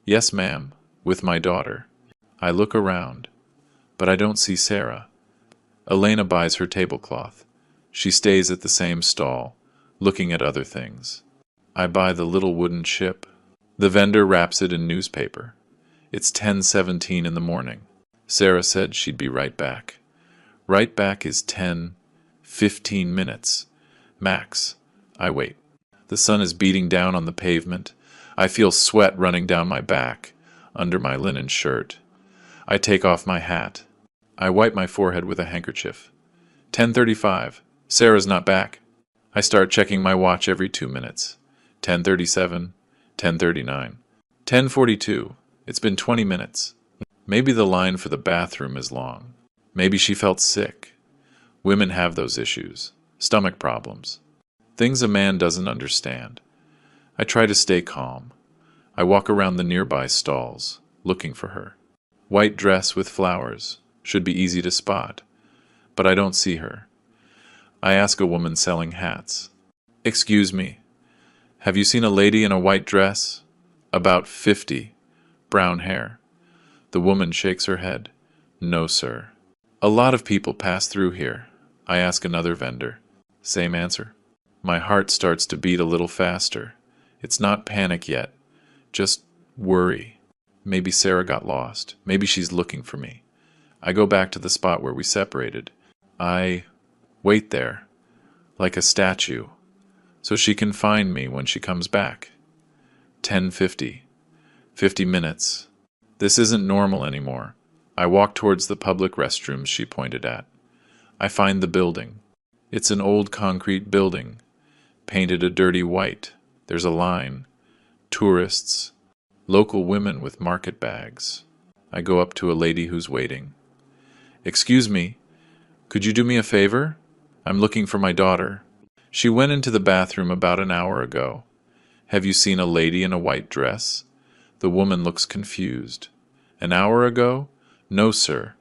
Yes, ma'am, with my daughter. I look around, but I don't see Sarah. Elena buys her tablecloth. She stays at the same stall, looking at other things. I buy the little wooden ship. The vendor wraps it in newspaper. It's 10:17 in the morning. Sarah said she'd be right back. Right back is 10, 15 minutes. Max. I wait. The sun is beating down on the pavement. I feel sweat running down my back, under my linen shirt. I take off my hat. I wipe my forehead with a handkerchief. 10:35. Sarah's not back. I start checking my watch every 2 minutes. 10:37, 10:39, 10:42. It's been 20 minutes. Maybe the line for the bathroom is long. Maybe she felt sick. Women have those issues. Stomach problems. Things a man doesn't understand. I try to stay calm. I walk around the nearby stalls, looking for her. White dress with flowers. Should be easy to spot. But I don't see her. I ask a woman selling hats. Excuse me. Have you seen a lady in a white dress? About 50. Brown hair. The woman shakes her head. No, sir. A lot of people pass through here. I ask another vendor. Same answer. My heart starts to beat a little faster. It's not panic yet. Just worry. Maybe Sarah got lost. Maybe she's looking for me. I go back to the spot where we separated. I wait there, like a statue, so she can find me when she comes back. 10:50. 50 minutes. This isn't normal anymore. I walk towards the public restrooms she pointed at. I find the building. It's an old concrete building, painted a dirty white. There's a line. Tourists. Local women with market bags. I go up to a lady who's waiting. Excuse me, could you do me a favor? I'm looking for my daughter. She went into the bathroom about an hour ago. Have you seen a lady in a white dress? The woman looks confused. An hour ago? No, sir.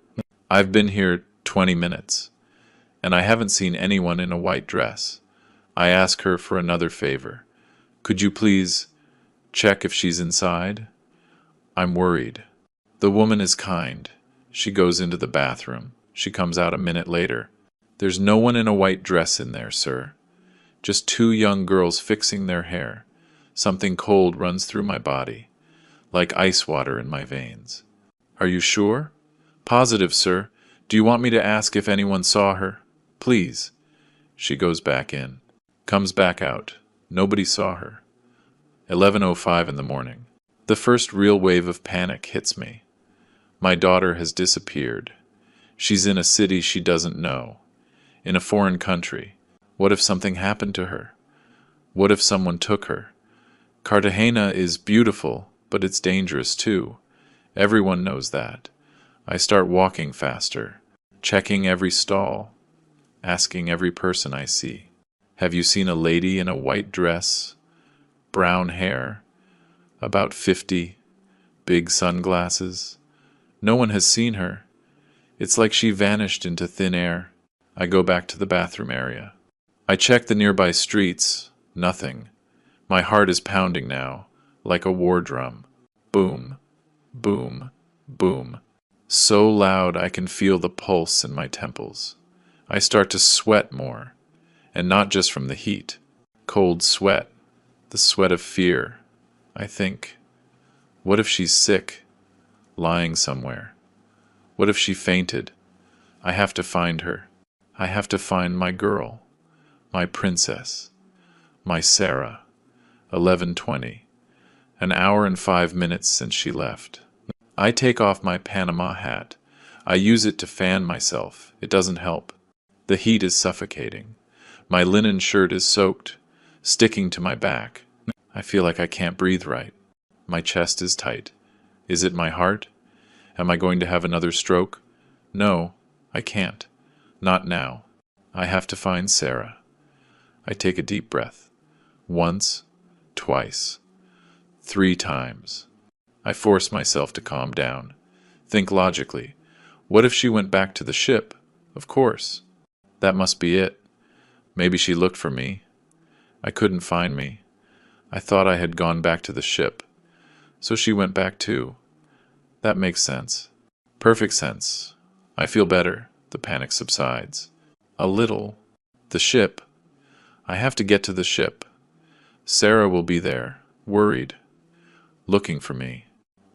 I've been here 20 minutes, and I haven't seen anyone in a white dress. I ask her for another favor. Could you please check if she's inside? I'm worried. The woman is kind. She goes into the bathroom. She comes out a minute later. There's no one in a white dress in there, sir. Just 2 young girls fixing their hair. Something cold runs through my body, like ice water in my veins. Are you sure? Positive, sir. Do you want me to ask if anyone saw her? Please. She goes back in. Comes back out. Nobody saw her. 11:05 in the morning. The first real wave of panic hits me. My daughter has disappeared. She's in a city she doesn't know. In a foreign country. What if something happened to her? What if someone took her? Cartagena is beautiful, but it's dangerous too. Everyone knows that. I start walking faster, checking every stall, asking every person I see. Have you seen a lady in a white dress, brown hair, about 50, big sunglasses? No one has seen her. It's like she vanished into thin air. I go back to the bathroom area. I check the nearby streets. Nothing. My heart is pounding now, like a war drum. Boom, boom, boom. So loud I can feel the pulse in my temples. I start to sweat more, and not just from the heat. Cold sweat, the sweat of fear. I think, what if she's sick, lying somewhere? What if she fainted? I have to find her. I have to find my girl, my princess, my Sarah. 11:20. An hour and 5 minutes since she left. I take off my Panama hat. I use it to fan myself. It doesn't help. The heat is suffocating. My linen shirt is soaked, sticking to my back. I feel like I can't breathe right. My chest is tight. Is it my heart? Am I going to have another stroke? No, I can't. Not now. I have to find Sarah. I take a deep breath. Once, twice, 3 times. I force myself to calm down. Think logically. What if she went back to the ship? Of course. That must be it. Maybe she looked for me. I couldn't find me. I thought I had gone back to the ship. So she went back too. That makes sense. Perfect sense. I feel better. The panic subsides. A little. The ship. I have to get to the ship. Sarah will be there, worried, looking for me,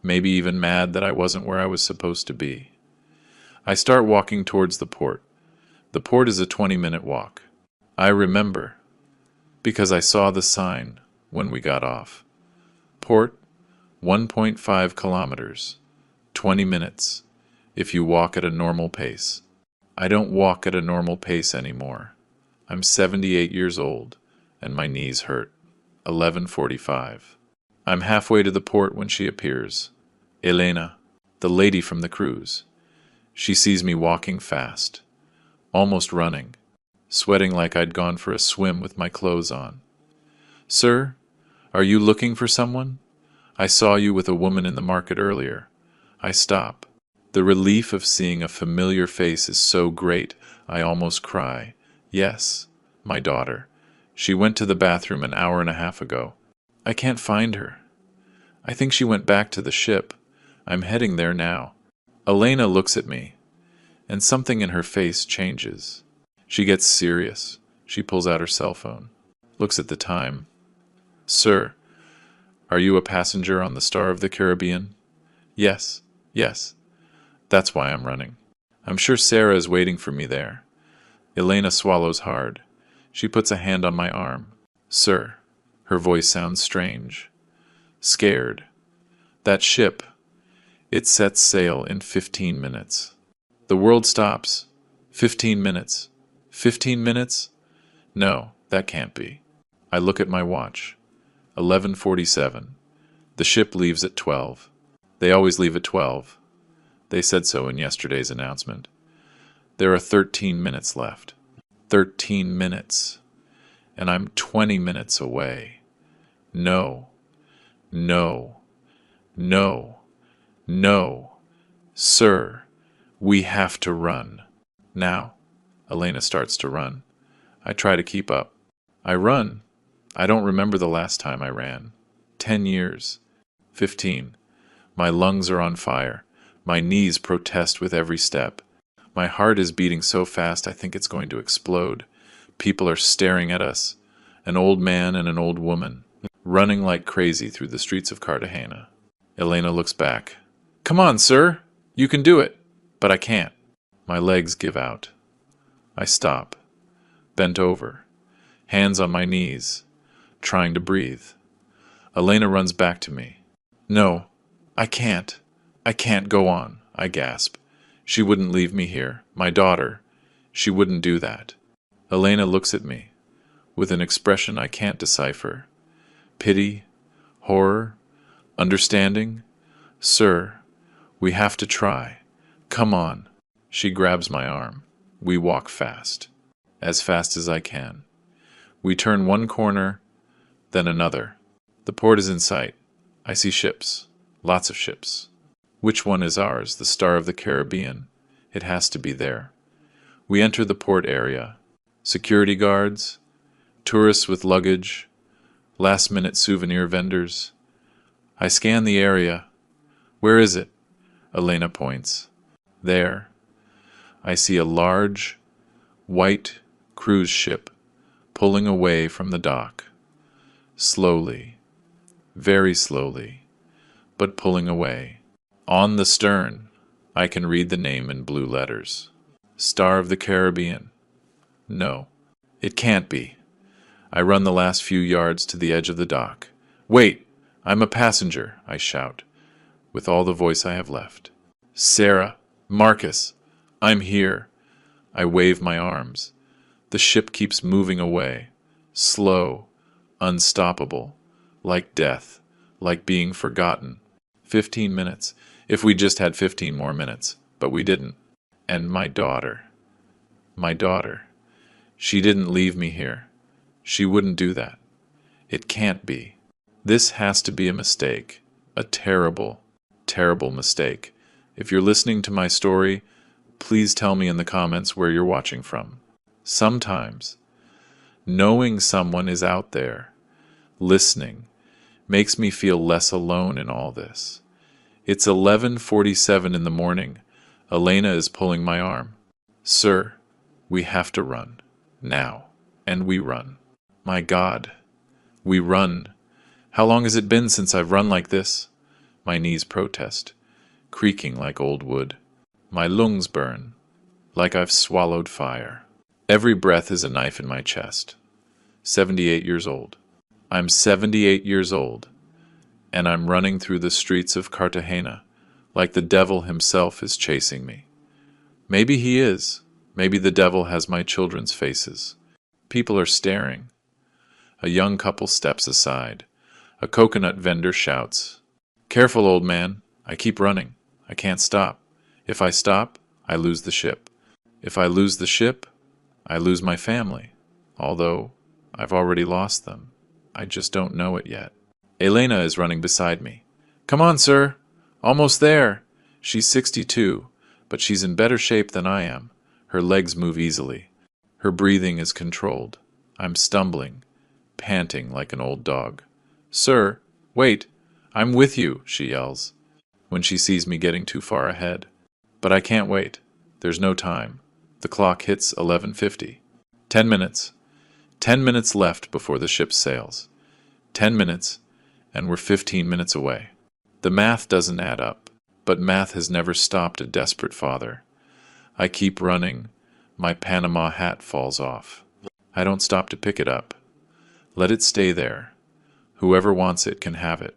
maybe even mad that I wasn't where I was supposed to be. I start walking towards the port. The port is a 20-minute walk. I remember, because I saw the sign when we got off. Port, 1.5 kilometers, 20 minutes, if you walk at a normal pace. I don't walk at a normal pace anymore. I'm 78 years old, and my knees hurt. 11:45. I'm halfway to the port when she appears. Elena, the lady from the cruise. She sees me walking fast, almost running, sweating like I'd gone for a swim with my clothes on. Sir, are you looking for someone? I saw you with a woman in the market earlier. I stop. The relief of seeing a familiar face is so great, I almost cry. Yes, my daughter. She went to the bathroom an hour and a half ago. I can't find her. I think she went back to the ship. I'm heading there now. Elena looks at me, and something in her face changes. She gets serious. She pulls out her cell phone, looks at the time. Sir, are you a passenger on the Star of the Caribbean? Yes, yes. That's why I'm running. I'm sure Sarah is waiting for me there. Elena swallows hard. She puts a hand on my arm. Sir, her voice sounds strange. Scared. That ship, it sets sail in 15 minutes. The world stops. 15 minutes. 15 minutes? No, that can't be. I look at my watch. 11:47. The ship leaves at 12. They always leave at 12. They said so in yesterday's announcement. There are 13 minutes left. 13 minutes. And I'm 20 minutes away. No. No. No. No. Sir, we have to run. Now. Elena starts to run. I try to keep up. I run. I don't remember the last time I ran. 10 years. 15. My lungs are on fire. My knees protest with every step. My heart is beating so fast I think it's going to explode. People are staring at us. An old man and an old woman, running like crazy through the streets of Cartagena. Elena looks back. Come on, sir. You can do it. But I can't. My legs give out. I stop. Bent over. Hands on my knees. Trying to breathe. Elena runs back to me. No, I can't. I can't go on, I gasp. She wouldn't leave me here. My daughter. She wouldn't do that. Elena looks at me, with an expression I can't decipher. Pity, horror, understanding. Sir, we have to try. Come on. She grabs my arm. We walk fast as I can. We turn one corner, then another. The port is in sight. I see ships, lots of ships. Which one is ours, the Star of the Caribbean? It has to be there. We enter the port area. Security guards, tourists with luggage, last-minute souvenir vendors. I scan the area. Where is it? Elena points. There. I see a large, white cruise ship pulling away from the dock. Slowly, very slowly, but pulling away. On the stern, I can read the name in blue letters. Star of the Caribbean. No, it can't be. I run the last few yards to the edge of the dock. Wait, I'm a passenger, I shout, with all the voice I have left. Sarah, Marcus, I'm here. I wave my arms. The ship keeps moving away, slow, unstoppable, like death, like being forgotten. 15 minutes. If we just had 15 more minutes, but we didn't. And my daughter. My daughter. She didn't leave me here. She wouldn't do that. It can't be. This has to be a mistake. A terrible, terrible mistake. If you're listening to my story, please tell me in the comments where you're watching from. Sometimes, knowing someone is out there, listening, makes me feel less alone in all this. It's 11:47 in the morning. Elena is pulling my arm. Sir, we have to run. Now. And we run. My God. We run. How long has it been since I've run like this? My knees protest, creaking like old wood. My lungs burn, like I've swallowed fire. Every breath is a knife in my chest. 78 years old. I'm 78 years old, and I'm running through the streets of Cartagena like the devil himself is chasing me. Maybe he is. Maybe the devil has my children's faces. People are staring. A young couple steps aside. A coconut vendor shouts, "Careful, old man. I keep running. I can't stop. If I stop, I lose the ship. If I lose the ship, I lose my family. Although I've already lost them. I just don't know it yet." Elena is running beside me. "Come on, sir. Almost there." She's 62, but she's in better shape than I am. Her legs move easily. Her breathing is controlled. I'm stumbling, panting like an old dog. "Sir, wait. I'm with you," she yells, when she sees me getting too far ahead. But I can't wait. There's no time. The clock hits 11:50. 10 minutes. 10 minutes left before the ship sails. 10 minutes, and we're 15 minutes away. The math doesn't add up, but math has never stopped a desperate father. I keep running. My Panama hat falls off. I don't stop to pick it up. Let it stay there. Whoever wants it can have it.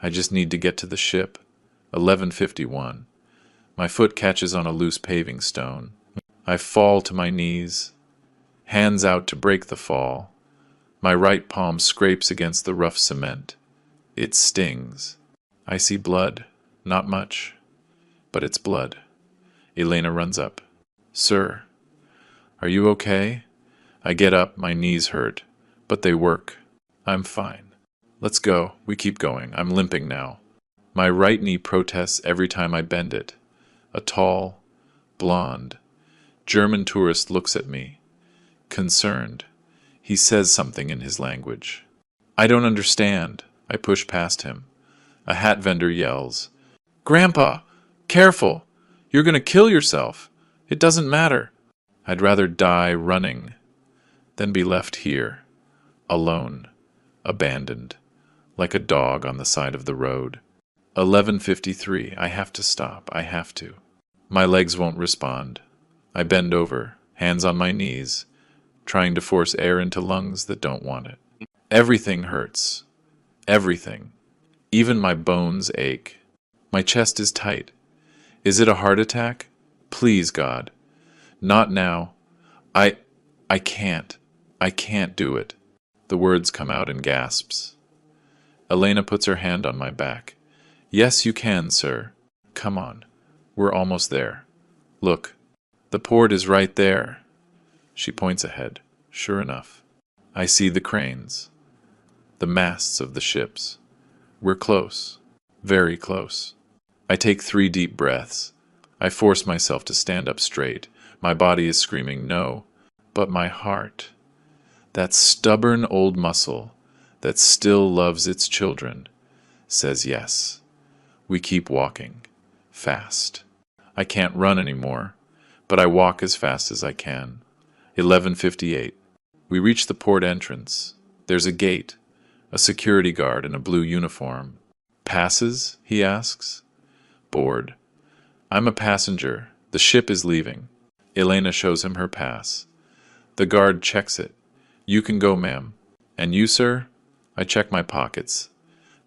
I just need to get to the ship. 11:51. My foot catches on a loose paving stone. I fall to my knees, hands out to break the fall. My right palm scrapes against the rough cement. It stings. I see blood. Not much, but it's blood. Elena runs up. "Sir, are you okay?" I get up, my knees hurt, but they work. I'm fine. "Let's go." We keep going. I'm limping now. My right knee protests every time I bend it. A tall, blonde, German tourist looks at me, concerned. He says something in his language. I don't understand. I push past him. A hat vendor yells, "Grandpa, careful! You're going to kill yourself. It doesn't matter." I'd rather die running than be left here, alone, abandoned, like a dog on the side of the road. 11:53. I have to stop. I have to. My legs won't respond. I bend over, hands on my knees, trying to force air into lungs that don't want it. Everything hurts. Everything. Even my bones ache. My chest is tight. Is it a heart attack? Please, God. Not now. I can't. I can't do it. The words come out in gasps. Elena puts her hand on my back. "Yes, you can, sir. Come on. We're almost there. Look, the port is right there." She points ahead. Sure enough, I see the cranes, the masts of the ships. We're close, very close. I take 3 deep breaths. I force myself to stand up straight. My body is screaming no, but my heart, that stubborn old muscle that still loves its children, says yes. We keep walking, fast. I can't run anymore, but I walk as fast as I can. 11:58. We reach the port entrance. There's a gate, a security guard in a blue uniform. "Passes?" he asks. Bored. "I'm a passenger. The ship is leaving." Elena shows him her pass. The guard checks it. "You can go, ma'am." "And you, sir?" I check my pockets.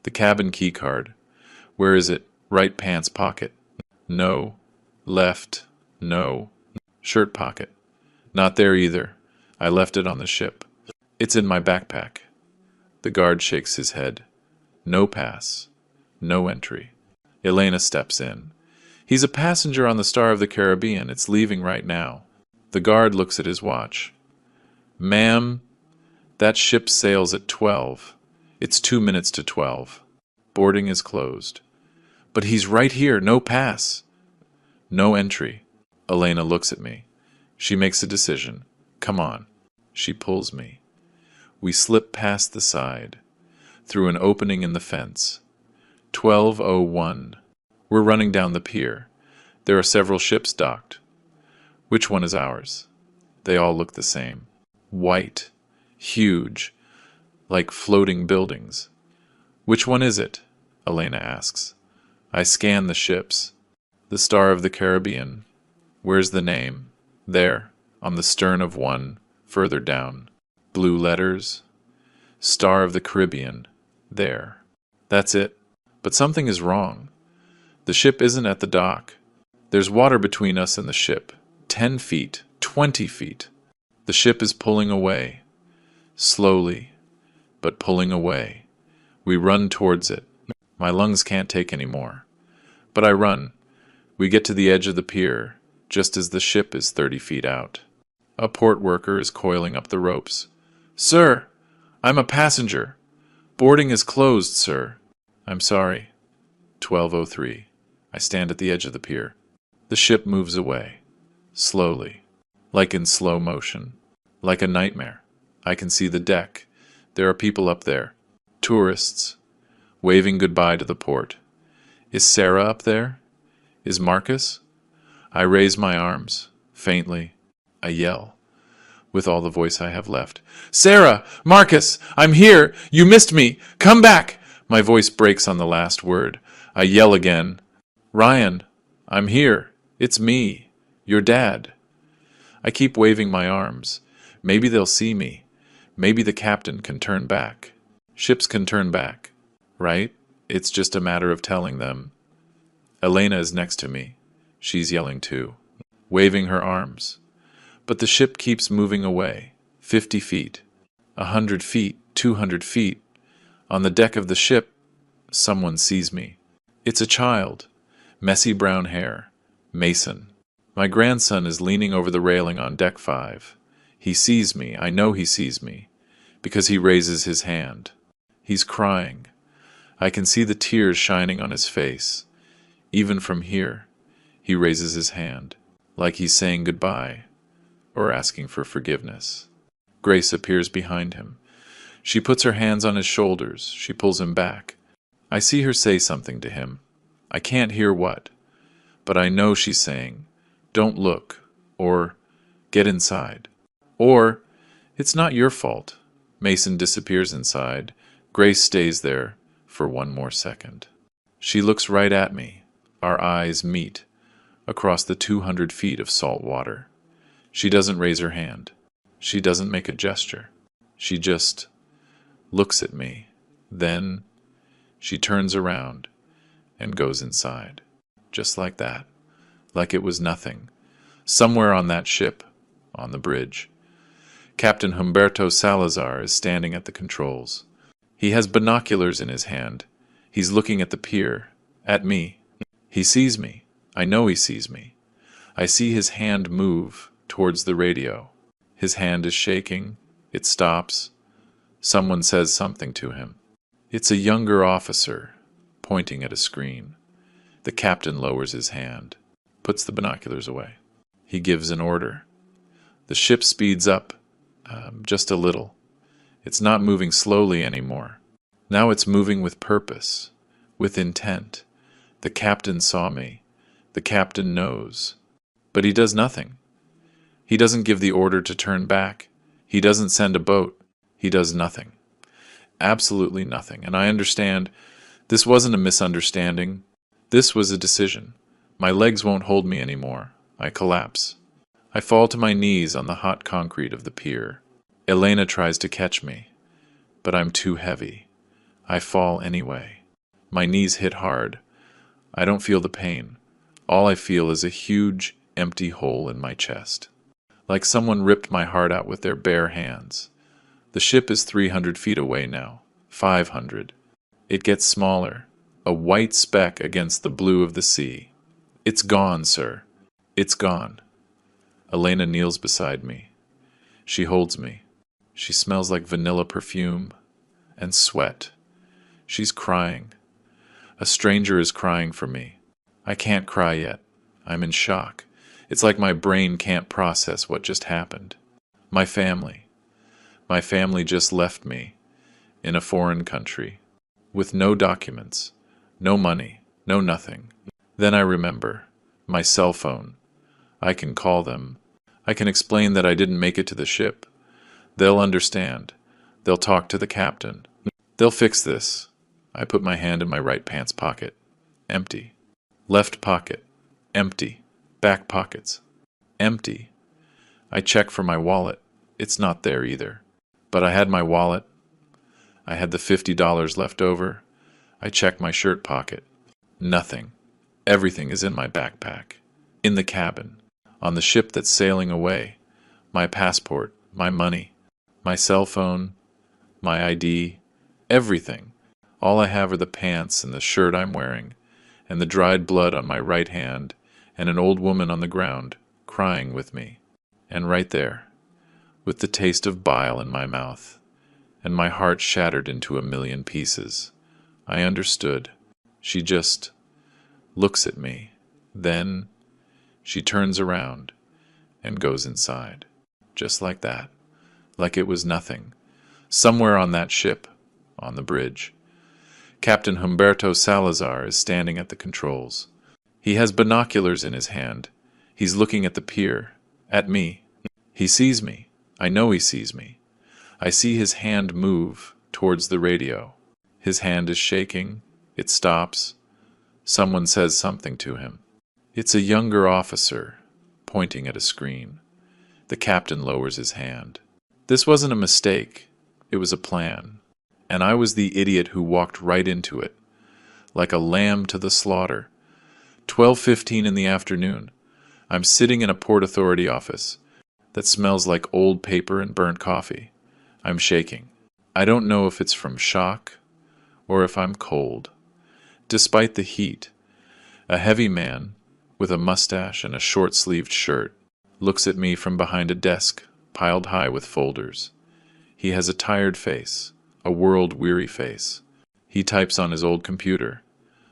The cabin key card. Where is it? Right pants pocket. No. Left. No. Shirt pocket. Not there either. I left it on the ship. It's in my backpack. The guard shakes his head. No pass. No entry. Elena steps in. He's a passenger on the Star of the Caribbean. It's leaving right now. The guard looks at his watch. Ma'am, that ship sails at 12. It's 2 minutes to 12. Boarding is closed. But he's right here. No pass. No entry. Elena looks at me. She makes a decision. Come on. She pulls me. We slip past the side, through an opening in the fence. 12:01. We're running down the pier. There are several ships docked. Which one is ours? They all look the same. White. Huge. Like floating buildings. Which one is it? Elena asks. I scan the ships. The Star of the Caribbean. Where's the name? There, on the stern of one, further down. Blue letters. Star of the Caribbean. There. That's it. But something is wrong. The ship isn't at the dock. There's water between us and the ship. 10 feet. 20 feet. The ship is pulling away. Slowly, but pulling away. We run towards it. My lungs can't take any more. But I run. We get to the edge of the pier, just as the ship is 30 feet out. A port worker is coiling up the ropes. Sir, I'm a passenger. Boarding is closed, sir. I'm sorry. 12:03. I stand at the edge of the pier. The ship moves away. Slowly. Like in slow motion. Like a nightmare. I can see the deck. There are people up there. Tourists. Waving goodbye to the port. Is Sarah up there? Is Marcus? I raise my arms. Faintly. I yell. With all the voice I have left. Sarah! Marcus! I'm here! You missed me! Come back! My voice breaks on the last word. I yell again. Ryan! I'm here! It's me! Your dad! I keep waving my arms. Maybe they'll see me. Maybe the captain can turn back. Ships can turn back. Right? It's just a matter of telling them. Elena is next to me. She's yelling too. Waving her arms. But the ship keeps moving away. 50 feet. 100 feet. 200 feet. On the deck of the ship, someone sees me. It's a child. Messy brown hair. Mason. My grandson is leaning over the railing on deck 5. He sees me. I know he sees me. Because he raises his hand. He's crying. I can see the tears shining on his face. Even from here, he raises his hand, like he's saying goodbye, or asking for forgiveness. Grace appears behind him. She puts her hands on his shoulders. She pulls him back. I see her say something to him. I can't hear what, but I know she's saying, don't look, or get inside, or it's not your fault. Mason disappears inside. Grace stays there for one more second. She looks right at me. Our eyes meet across the 200 feet of salt water. She doesn't raise her hand. She doesn't make a gesture. She just looks at me. Then she turns around and goes inside. Just like that. Like it was nothing. Somewhere on that ship, on the bridge, Captain Humberto Salazar is standing at the controls. He has binoculars in his hand. He's looking at the pier, at me. He sees me. I know he sees me. I see his hand move towards the radio. His hand is shaking. It stops. Someone says something to him. It's a younger officer, pointing at a screen. The captain lowers his hand, puts the binoculars away. He gives an order. The ship speeds up, just a little. It's not moving slowly anymore. Now it's moving with purpose, with intent. The captain saw me. The captain knows. But he does nothing. He doesn't give the order to turn back. He doesn't send a boat. He does nothing. Absolutely nothing. And I understand this wasn't a misunderstanding. This was a decision. My legs won't hold me anymore. I collapse. I fall to my knees on the hot concrete of the pier. Elena tries to catch me, but I'm too heavy. I fall anyway. My knees hit hard. I don't feel the pain. All I feel is a huge, empty hole in my chest. Like someone ripped my heart out with their bare hands. The ship is 300 feet away now. 500. It gets smaller. A white speck against the blue of the sea. It's gone, sir. It's gone. Elena kneels beside me. She holds me. She smells like vanilla perfume and sweat. She's crying. A stranger is crying for me. I can't cry yet. I'm in shock. It's like my brain can't process what just happened. My family. My family just left me in a foreign country with no documents, no money, no nothing. Then I remember my cell phone. I can call them. I can explain that I didn't make it to the ship. They'll understand. They'll talk to the captain. They'll fix this. I put my hand in my right pants pocket. Empty. Left pocket. Empty. Back pockets. Empty. I check for my wallet. It's not there either. But I had my wallet. I had the $50 left over. I check my shirt pocket. Nothing. Everything is in my backpack. In the cabin. On the ship that's sailing away. My passport. My money. My cell phone. My ID. Everything. All I have are the pants and the shirt I'm wearing, and the dried blood on my right hand, and an old woman on the ground, crying with me. And right there, with the taste of bile in my mouth, and my heart shattered into a million pieces, I understood. She just looks at me. Then she turns around and goes inside. Just like that. Like it was nothing. Somewhere on that ship, on the bridge, Captain Humberto Salazar is standing at the controls. He has binoculars in his hand. He's looking at the pier, at me. He sees me. I know he sees me. I see his hand move towards the radio. His hand is shaking. It stops. Someone says something to him. It's a younger officer, pointing at a screen. The captain lowers his hand. This wasn't a mistake. It was a plan. And I was the idiot who walked right into it, like a lamb to the slaughter. 12:15 in the afternoon. I'm sitting in a Port Authority office that smells like old paper and burnt coffee. I'm shaking. I don't know if it's from shock or if I'm cold. Despite the heat, a heavy man with a mustache and a short-sleeved shirt looks at me from behind a desk piled high with folders. He has a tired face. A world-weary face. He types on his old computer.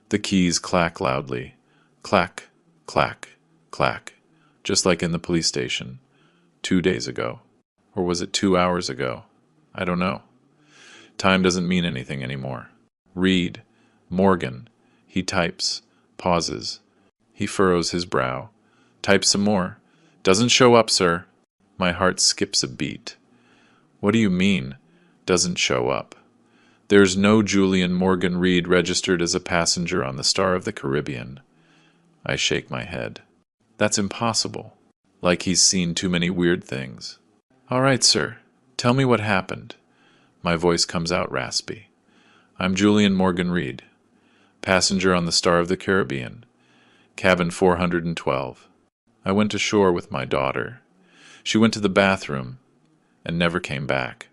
The keys clack loudly. Clack, clack, clack. Just like in the police station. 2 days ago. Or was it 2 hours ago? I don't know. Time doesn't mean anything anymore. Read. Morgan. He types. Pauses. He furrows his brow. Types some more. Doesn't show up, sir. My heart skips a beat. What do you mean? Doesn't show up. There's no Julian Morgan Reed registered as a passenger on the Star of the Caribbean. I shake my head. That's impossible. Like he's seen too many weird things. All right, sir. Tell me what happened. My voice comes out raspy. I'm Julian Morgan Reed, passenger on the Star of the Caribbean, cabin 412. I went ashore with my daughter. She went to the bathroom and never came back.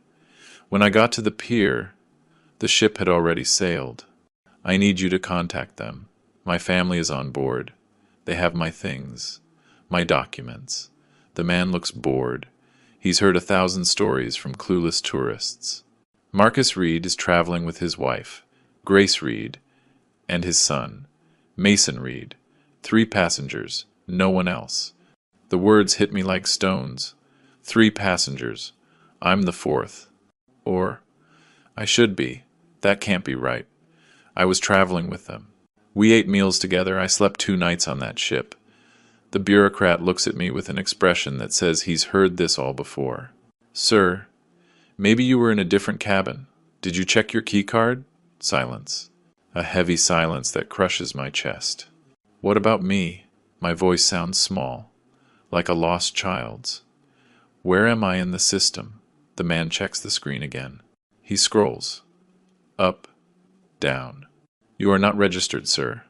When I got to the pier, the ship had already sailed. I need you to contact them. My family is on board. They have my things, my documents. The man looks bored. He's heard 1,000 stories from clueless tourists. Marcus Reed is traveling with his wife, Grace Reed, and his son, Mason Reed. 3 passengers, no one else. The words hit me like stones. 3 passengers. I'm the 4th. Or, I should be. That can't be right. I was traveling with them. We ate meals together. I slept 2 nights on that ship. The bureaucrat looks at me with an expression that says he's heard this all before. Sir, maybe you were in a different cabin. Did you check your key card? Silence. A heavy silence that crushes my chest. What about me? My voice sounds small, like a lost child's. Where am I in the system? The man checks the screen again. He scrolls. Up, Down. You are not registered, sir.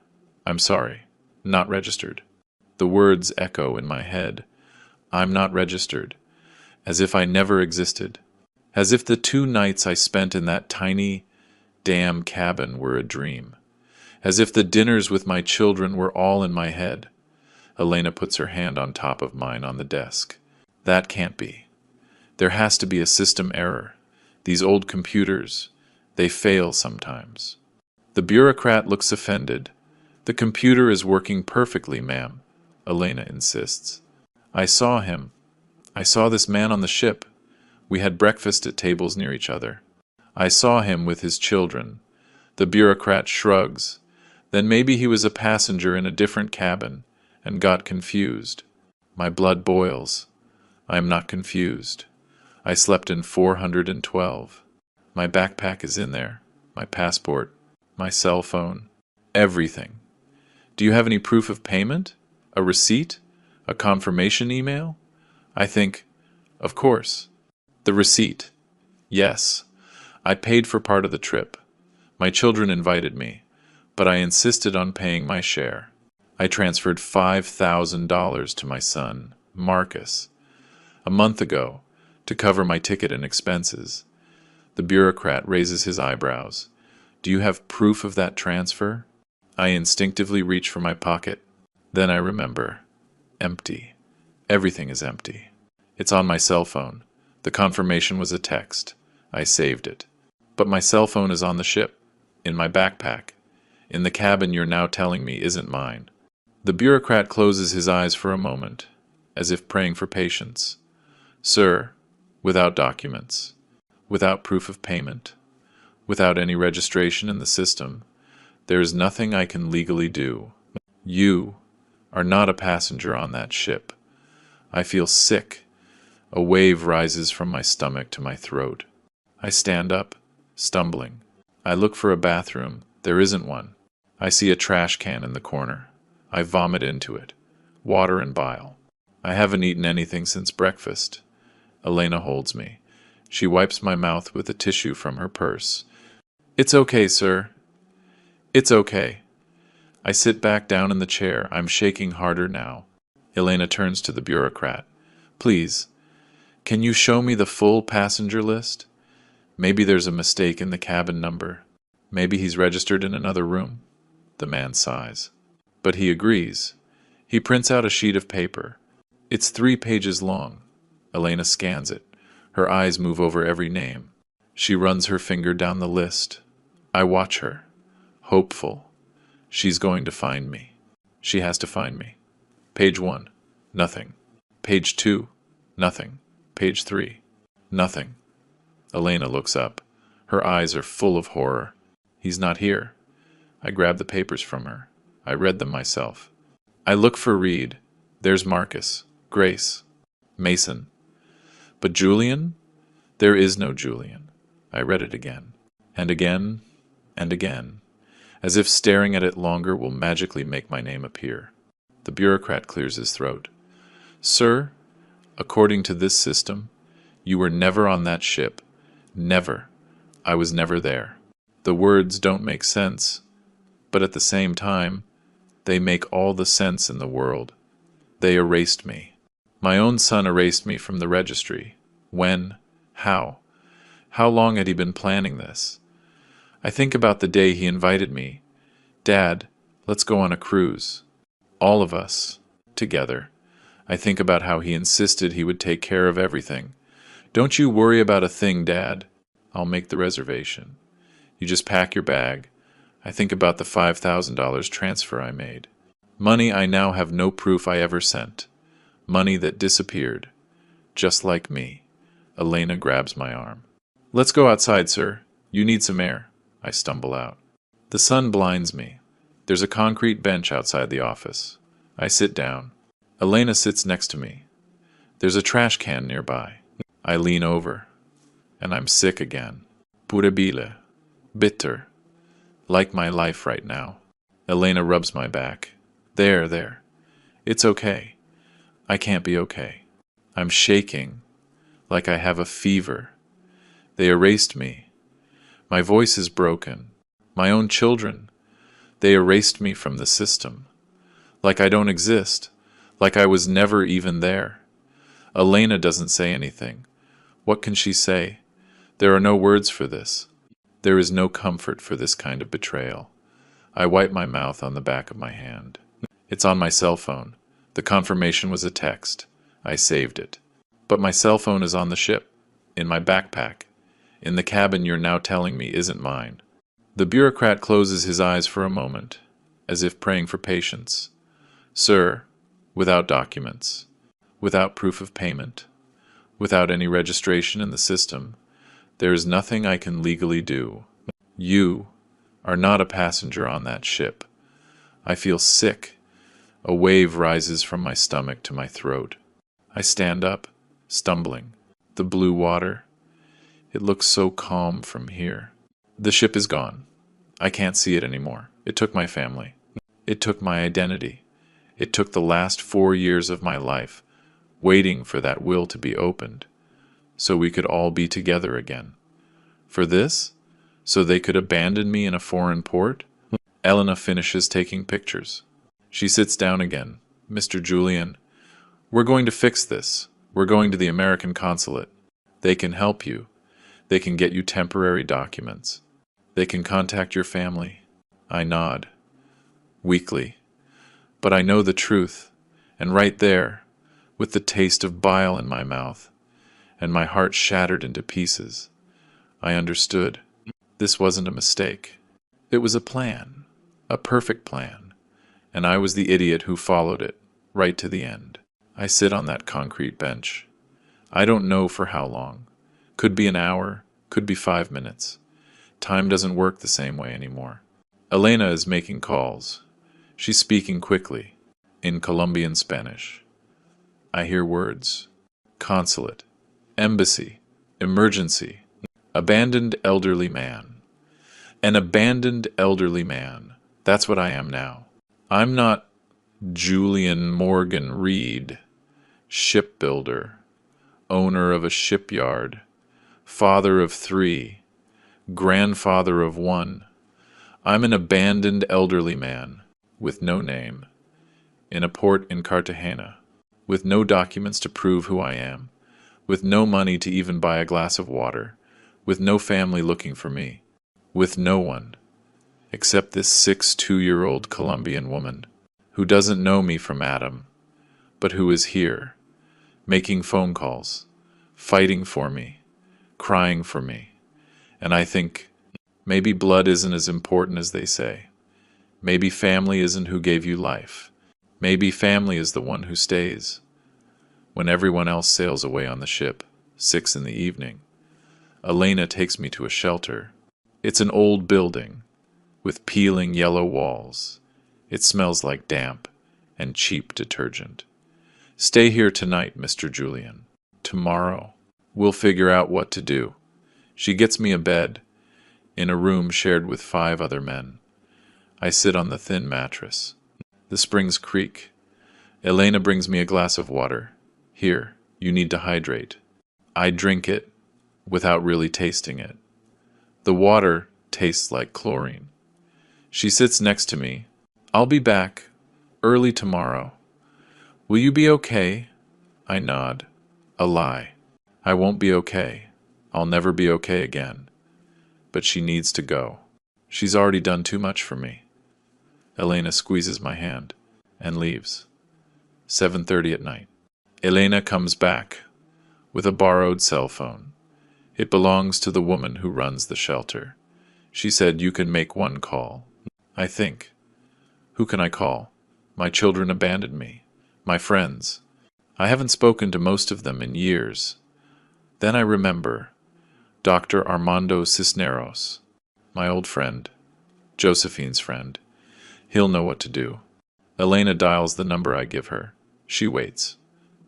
I'm sorry. Not registered. The words echo in my head. I'm not registered. As if I never existed. As if the 2 nights I spent in that tiny, damn cabin were a dream. As if the dinners with my children were all in my head. Elena puts her hand on top of mine on the desk. That can't be. There has to be a system error. These old computers, they fail sometimes. The bureaucrat looks offended. The computer is working perfectly, ma'am, Elena insists. I saw him. I saw this man on the ship. We had breakfast at tables near each other. I saw him with his children. The bureaucrat shrugs. Then maybe he was a passenger in a different cabin and got confused. My blood boils. I am not confused. I slept in 412. My backpack is in there. My passport. My cell phone. Everything. Do you have any proof of payment? A receipt? A confirmation email? I think, of course. The receipt. Yes. I paid for part of the trip. My children invited me, but I insisted on paying my share. I transferred $5,000 to my son, Marcus, a month ago to cover my ticket and expenses. The bureaucrat raises his eyebrows. Do you have proof of that transfer? I instinctively reach for my pocket. Then I remember. Empty. Everything is empty. It's on my cell phone. The confirmation was a text. I saved it. But my cell phone is on the ship, in my backpack, in the cabin you're now telling me isn't mine. The bureaucrat closes his eyes for a moment, as if praying for patience. Sir, without documents, without proof of payment, without any registration in the system, there is nothing I can legally do. You are not a passenger on that ship. I feel sick. A wave rises from my stomach to my throat. I stand up, stumbling. I look for a bathroom. There isn't one. I see a trash can in the corner. I vomit into it. Water and bile. I haven't eaten anything since breakfast. Elena holds me. She wipes my mouth with a tissue from her purse. It's okay, sir. It's okay. I sit back down in the chair. I'm shaking harder now. Elena turns to the bureaucrat. Please, can you show me the full passenger list? Maybe there's a mistake in the cabin number. Maybe he's registered in another room. The man sighs. But he agrees. He prints out a sheet of paper. It's 3 pages long. Elena scans it. Her eyes move over every name. She runs her finger down the list. I watch her, hopeful. She's going to find me. She has to find me. Page 1, nothing. Page 2, nothing. Page 3, nothing. Elena looks up. Her eyes are full of horror. He's not here. I grab the papers from her. I read them myself. I look for Reed. There's Marcus, Grace, Mason. But Julian? There is no Julian. I read it again, and again, and again, as if staring at it longer will magically make my name appear. The bureaucrat clears his throat. Sir, according to this system, you were never on that ship. Never. I was never there. The words don't make sense, but at the same time, they make all the sense in the world. They erased me. My own son erased me from the registry. When? How? How long had he been planning this? I think about the day he invited me. Dad, let's go on a cruise. All of us, together. I think about how he insisted he would take care of everything. Don't you worry about a thing, Dad. I'll make the reservation. You just pack your bag. I think about the $5,000 transfer I made. Money I now have no proof I ever sent. Money that disappeared. Just like me. Elena grabs my arm. Let's go outside, sir. You need some air. I stumble out. The sun blinds me. There's a concrete bench outside the office. I sit down. Elena sits next to me. There's a trash can nearby. I lean over. And I'm sick again. Puribile. Bitter. Like my life right now. Elena rubs my back. There. It's okay. I can't be okay. I'm shaking. Like I have a fever. They erased me. My voice is broken. My own children. They erased me from the system. Like I don't exist. Like I was never even there. Elena doesn't say anything. What can she say? There are no words for this. There is no comfort for this kind of betrayal. I wipe my mouth on the back of my hand. It's on my cell phone. The confirmation was a text. I saved it. But my cell phone is on the ship, in my backpack, in the cabin you're now telling me isn't mine. The bureaucrat closes his eyes for a moment, as if praying for patience. Sir, without documents, without proof of payment, without any registration in the system, there is nothing I can legally do. You are not a passenger on that ship. I feel sick. A wave rises from my stomach to my throat. I stand up, stumbling. The blue water. It looks so calm from here. The ship is gone. I can't see it anymore. It took my family. It took my identity. It took the last 4 years of my life, waiting for that will to be opened, so we could all be together again. For this? So they could abandon me in a foreign port? Elena finishes taking pictures. She sits down again. Mr. Julian, we're going to fix this. We're going to the American consulate. They can help you. They can get you temporary documents. They can contact your family. I nod. Weakly. But I know the truth. And right there, with the taste of bile in my mouth, and my heart shattered into pieces, I understood. This wasn't a mistake. It was a plan. A perfect plan. And I was the idiot who followed it, right to the end. I sit on that concrete bench. I don't know for how long. Could be an hour, could be 5 minutes. Time doesn't work the same way anymore. Elena is making calls. She's speaking quickly, in Colombian Spanish. I hear words. Consulate. Embassy. Emergency. Abandoned elderly man. An abandoned elderly man. That's what I am now. I'm not Julian Morgan Reed, shipbuilder, owner of a shipyard, father of 3, grandfather of 1. I'm an abandoned elderly man, with no name, in a port in Cartagena, with no documents to prove who I am, with no money to even buy a glass of water, with no family looking for me, with no one, except this 2-year-old Colombian woman, who doesn't know me from Adam, but who is here, making phone calls, fighting for me, crying for me. And I think, maybe blood isn't as important as they say. Maybe family isn't who gave you life. Maybe family is the one who stays. When everyone else sails away on the ship, 6 in the evening, Elena takes me to a shelter. It's an old building, with peeling yellow walls. It smells like damp and cheap detergent. Stay here tonight, Mr. Julian. Tomorrow, we'll figure out what to do. She gets me a bed, in a room shared with 5 other men. I sit on the thin mattress. The springs creak. Elena brings me a glass of water. Here, you need to hydrate. I drink it, without really tasting it. The water tastes like chlorine. She sits next to me. I'll be back, early tomorrow. Will you be okay? I nod. A lie. I won't be okay. I'll never be okay again. But she needs to go. She's already done too much for me. Elena squeezes my hand and leaves. 7:30 at night. Elena comes back with a borrowed cell phone. It belongs to the woman who runs the shelter. She said you can make 1 call. I think. Who can I call? My children abandoned me. My friends. I haven't spoken to most of them in years. Then I remember Dr. Armando Cisneros, my old friend, Josephine's friend. He'll know what to do. Elena dials the number I give her. She waits,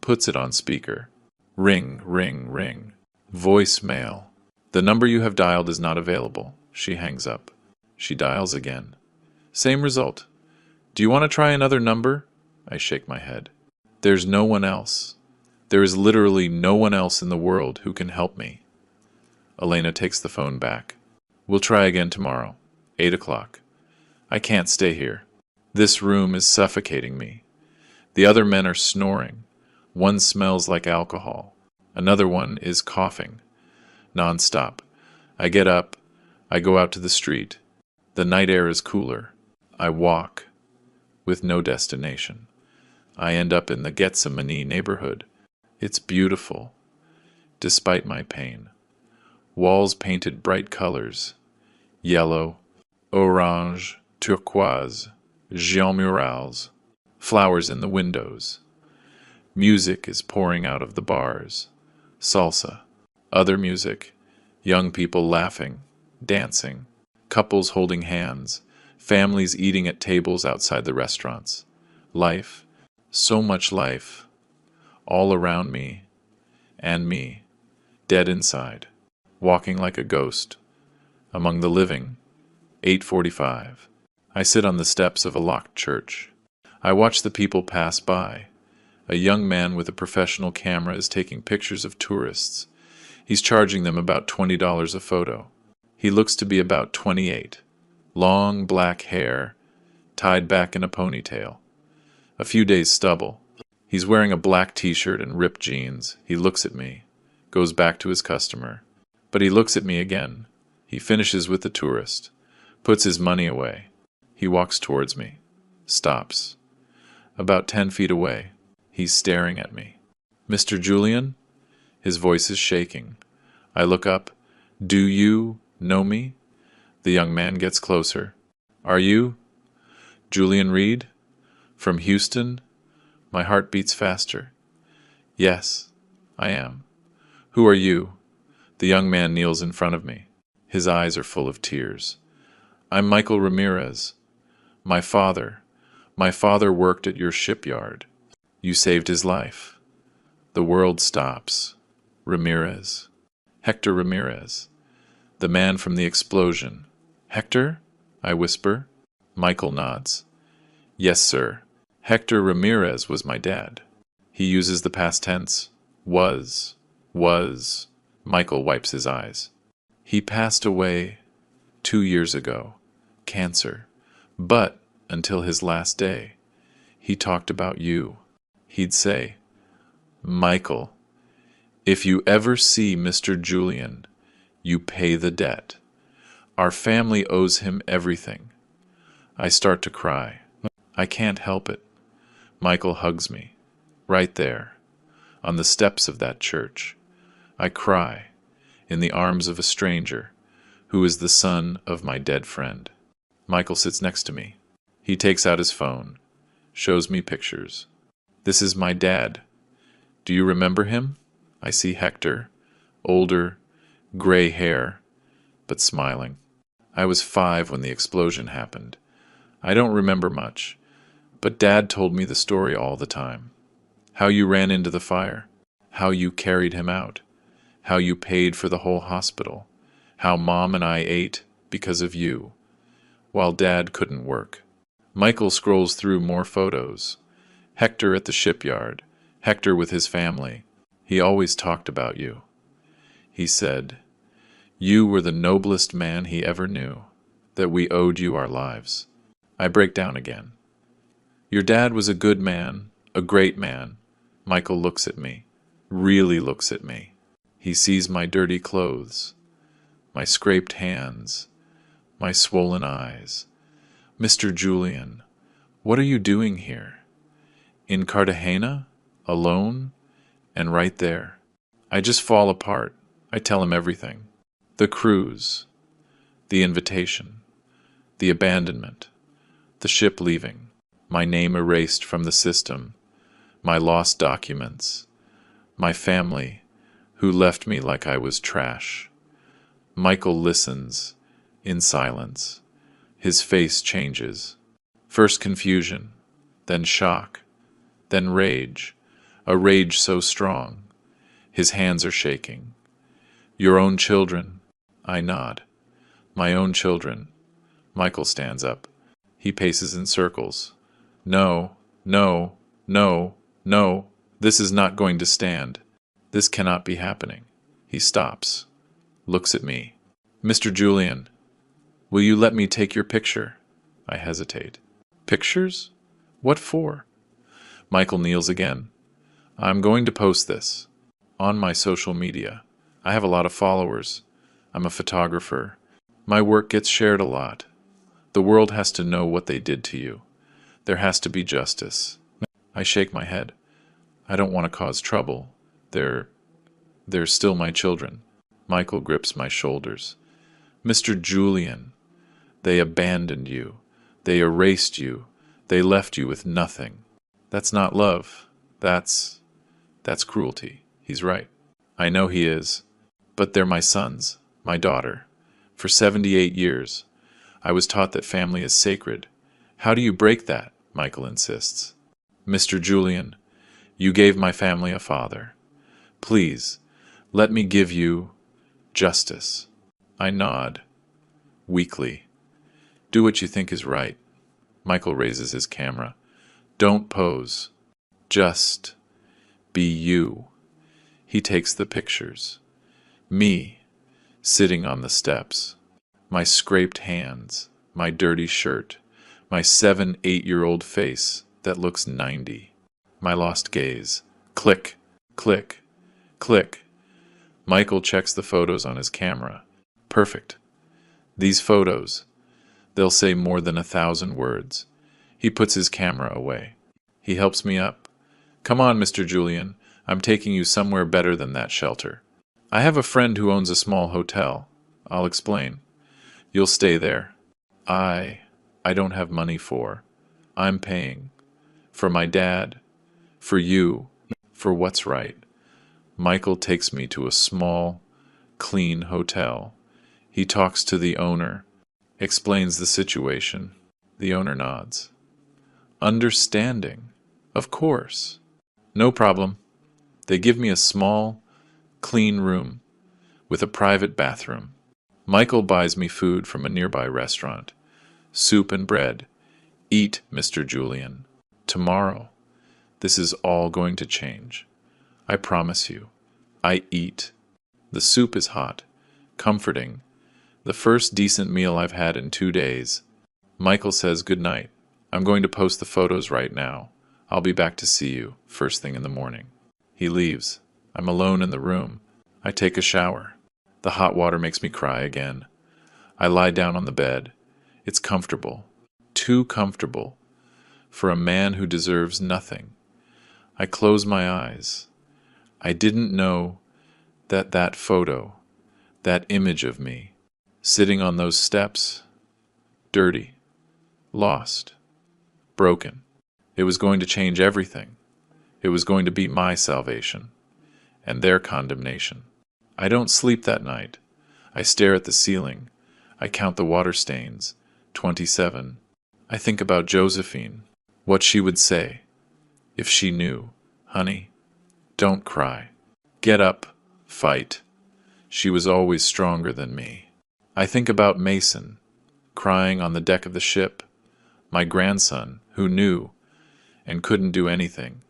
puts it on speaker. Ring, ring, ring. Voicemail. The number you have dialed is not available. She hangs up. She dials again. Same result. Do you want to try another number? I shake my head. There's no one else. There is literally no one else in the world who can help me. Elena takes the phone back. We'll try again tomorrow. 8 o'clock. I can't stay here. This room is suffocating me. The other men are snoring. One smells like alcohol. Another one is coughing. Non-stop. I get up. I go out to the street. The night air is cooler. I walk, with no destination. I end up in the Gethsemane neighborhood. It's beautiful, despite my pain. Walls painted bright colors. Yellow, orange, turquoise, Jean murals. Flowers in the windows. Music is pouring out of the bars. Salsa. Other music. Young people laughing, dancing. Couples holding hands. Families eating at tables outside the restaurants. Life. So much life. All around me. And me. Dead inside. Walking like a ghost. Among the living. 8:45. I sit on the steps of a locked church. I watch the people pass by. A young man with a professional camera is taking pictures of tourists. He's charging them about $20 a photo. He looks to be about 28. Long black hair, tied back in a ponytail. A few days stubble. He's wearing a black t-shirt and ripped jeans. He looks at me, goes back to his customer. But he looks at me again. He finishes with the tourist, puts his money away. He walks towards me, stops. About 10 feet away, he's staring at me. "Mr. Julian?" His voice is shaking. I look up. "Do you know me?" The young man gets closer. "Are you Julian Reed? From Houston?" My heart beats faster. "Yes, I am." "Who are you?" The young man kneels in front of me. His eyes are full of tears. "I'm Michael Ramirez. My father worked at your shipyard. You saved his life." The world stops. Ramirez. Hector Ramirez. The man from the explosion. "Hector?" I whisper. Michael nods. "Yes, sir. Hector Ramirez was my dad." He uses the past tense. Was. Michael wipes his eyes. "He passed away 2 years ago. Cancer. But until his last day, he talked about you. He'd say, 'Michael, if you ever see Mr. Julian, you pay the debt. Our family owes him everything.'" I start to cry. I can't help it. Michael hugs me, right there, on the steps of that church. I cry, in the arms of a stranger, who is the son of my dead friend. Michael sits next to me. He takes out his phone, shows me pictures. "This is my dad. Do you remember him?" I see Hector, older, gray hair, but smiling. "I was 5 when the explosion happened. I don't remember much, but Dad told me the story all the time. How you ran into the fire, how you carried him out, how you paid for the whole hospital, how Mom and I ate because of you, while Dad couldn't work." Michael scrolls through more photos. Hector at the shipyard, Hector with his family. He always talked about you. He said, "You were the noblest man he ever knew, that we owed you our lives." I break down again. "Your dad was a good man, a great man." Michael looks at me, really looks at me. He sees my dirty clothes, my scraped hands, my swollen eyes. "Mr. Julian, what are you doing here? In Cartagena? Alone? And right there?" I just fall apart. I tell him everything. The cruise, the invitation, the abandonment, the ship leaving, my name erased from the system, my lost documents, my family who left me like I was trash. Michael listens in silence. His face changes. First confusion, then shock, then rage, a rage so strong. His hands are shaking. "Your own children?" I nod. "My own children." Michael stands up. He paces in circles. "No, no, no, no. This is not going to stand. This cannot be happening." He stops, looks at me. "Mr. Julian, Will you let me take your picture? I hesitate. Pictures? What for? Michael kneels again. I'm going to post this on my social media. I have a lot of followers. I'm a photographer. My work gets shared a lot. The world has to know what they did to you. There has to be justice. I shake my head. I don't want to cause trouble. They're still my children. Michael grips my shoulders. Mr. Julian, they abandoned you. They erased you. They left you with nothing. That's not love. That's cruelty. He's right. I know he is. But they're my sons, my daughter. For 78 years, I was taught that family is sacred. How do you break that? Michael insists. Mr. Julian, you gave my family a father. Please, let me give you justice. I nod, weakly. Do what you think is right. Michael raises his camera. Don't pose. Just be you. He takes the pictures. Me, sitting on the steps. My scraped hands, my dirty shirt, my 7-8-year-old face that looks 90. My lost gaze. Click, click, click. Michael checks the photos on his camera. Perfect. These photos, they'll say more than 1,000 words. He puts his camera away. He helps me up. Come on, Mr. Julian. I'm taking you somewhere better than that shelter. I have a friend who owns a small hotel. I'll explain. You'll stay there. I don't have money for. I'm paying. For my dad. For you. For what's right. Michael takes me to a small, clean hotel. He talks to the owner. Explains the situation. The owner nods. Understanding. Of course. No problem. They give me a small, clean room with a private bathroom. Michael buys me food from a nearby restaurant. Soup and bread. Eat, Mr. Julian. Tomorrow, this is all going to change. I promise you. I eat. The soup is hot, comforting. The first decent meal I've had in 2 days. Michael says good night. I'm going to post the photos right now. I'll be back to see you first thing in the morning. He leaves. I'm alone in the room. I take a shower. The hot water makes me cry again. I lie down on the bed. It's comfortable. Too comfortable. For a man who deserves nothing. I close my eyes. I didn't know that photo, that image of me, sitting on those steps, dirty, lost, broken. It was going to change everything. It was going to be my salvation and their condemnation. I don't sleep that night. I stare at the ceiling. I count the water stains. 27. I think about Josephine, what she would say if she knew. Honey, don't cry. Get up, fight. She was always stronger than me. I think about Mason, crying on the deck of the ship, my grandson, who knew and couldn't do anything.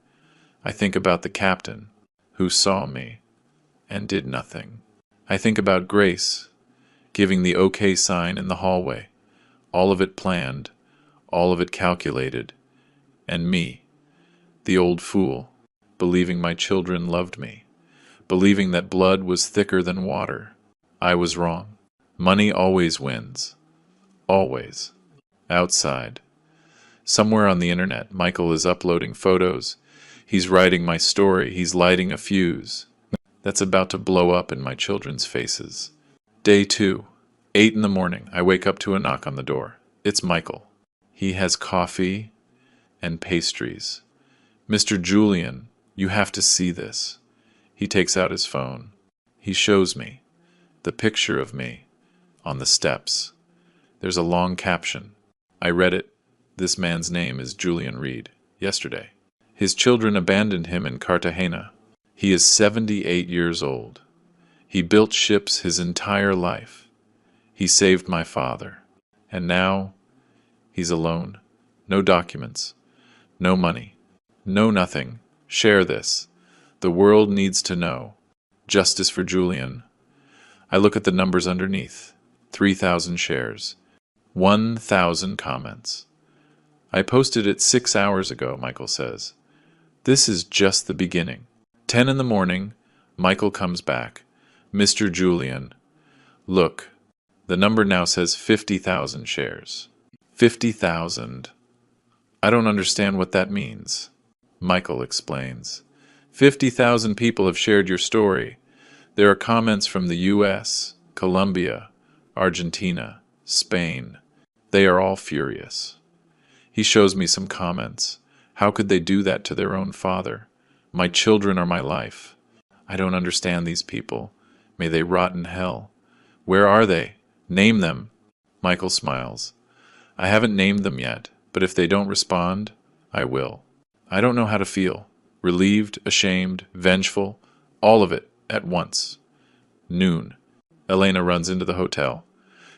I think about the captain, who saw me and did nothing. I think about Grace, giving the okay sign in the hallway, all of it planned, all of it calculated, and me, the old fool, believing my children loved me, believing that blood was thicker than water. I was wrong. Money always wins. Always. Outside. Somewhere on the internet, Michael is uploading photos. He's writing my story. He's lighting a fuse that's about to blow up in my children's faces. Day 2. 8 in the morning. I wake up to a knock on the door. It's Michael. He has coffee and pastries. Mr. Julian, you have to see this. He takes out his phone. He shows me the picture of me on the steps. There's a long caption. I read it. This man's name is Julian Reed. Yesterday. His children abandoned him in Cartagena. He is 78 years old. He built ships his entire life. He saved my father. And now, he's alone. No documents. No money. No nothing. Share this. The world needs to know. Justice for Julian. I look at the numbers underneath. 3,000 shares. 1,000 comments. I posted it 6 hours ago, Michael says. This is just the beginning. 10 in the morning, Michael comes back. Mr. Julian, look, the number now says 50,000 shares. 50,000. I don't understand what that means. Michael explains. 50,000 people have shared your story. There are comments from the US, Colombia, Argentina, Spain. They are all furious. He shows me some comments. How could they do that to their own father? My children are my life. I don't understand these people. May they rot in hell. Where are they? Name them. Michael smiles. I haven't named them yet, but if they don't respond, I will. I don't know how to feel. Relieved, ashamed, vengeful, all of it at once. Noon. Elena runs into the hotel.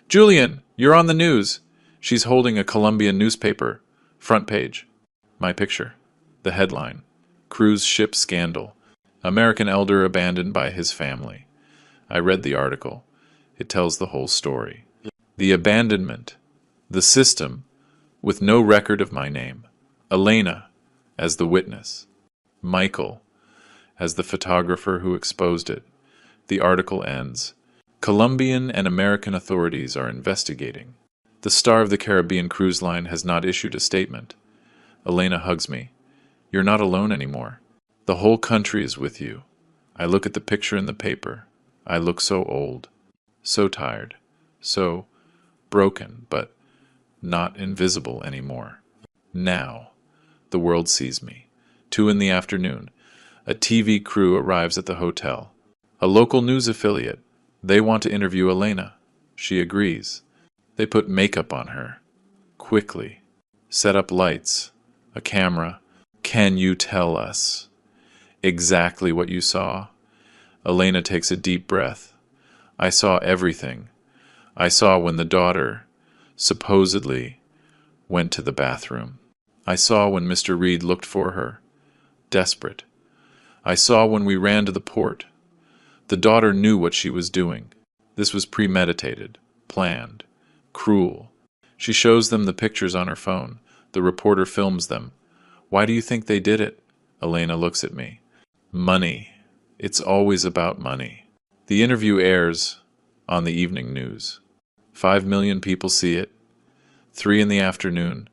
Julian, you're on the news. She's holding a Colombian newspaper. Front page. My picture. The headline. Cruise ship scandal. American elder abandoned by his family. I read the article. It tells the whole story. The abandonment. The system, with no record of my name. Elena, as the witness. Michael, as the photographer who exposed it. The article ends. Colombian and American authorities are investigating. The Star of the Caribbean cruise line has not issued a statement. Elena hugs me. You're not alone anymore. The whole country is with you. I look at the picture in the paper. I look so old, so tired, so broken, but not invisible anymore. Now, the world sees me. 2 in the afternoon. A TV crew arrives at the hotel. A local news affiliate. They want to interview Elena. She agrees. They put makeup on her. Quickly. Set up lights. A camera. Can you tell us exactly what you saw? Elena takes a deep breath. I saw everything. I saw when the daughter, supposedly, went to the bathroom. I saw when Mr. Reed looked for her, desperate. I saw when we ran to the port. The daughter knew what she was doing. This was premeditated, planned, cruel. She shows them the pictures on her phone. The reporter films them. Why do you think they did it? Elena looks at me. Money. It's always about money. The interview airs on the evening news. 5 million people see it. 3 in the afternoon.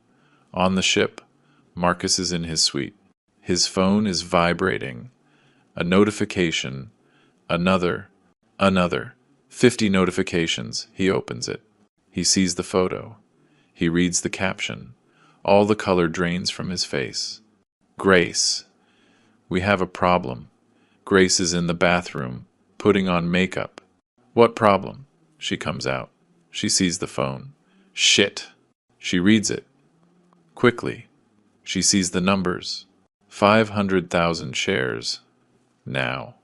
On the ship, Marcus is in his suite. His phone is vibrating. A notification. Another. 50 notifications. He opens it. He sees the photo. He reads the caption. All the color drains from his face. Grace. We have a problem. Grace is in the bathroom, putting on makeup. What problem? She comes out. She sees the phone. Shit. She reads it. Quickly. She sees the numbers. 500,000 shares. Now.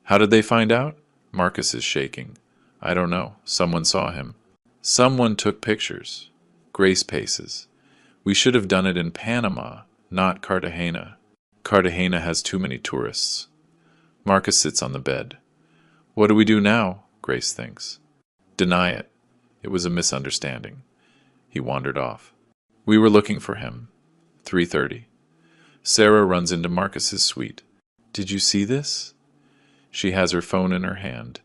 How did they find out? Marcus is shaking. I don't know. Someone saw him. Someone took pictures. Grace paces. We should have done it in Panama, not Cartagena. Cartagena has too many tourists. Marcus sits on the bed. What do we do now? Grace thinks. Deny it. It was a misunderstanding. He wandered off. We were looking for him. 3:30. Sarah runs into Marcus's suite. Did you see this? She has her phone in her hand.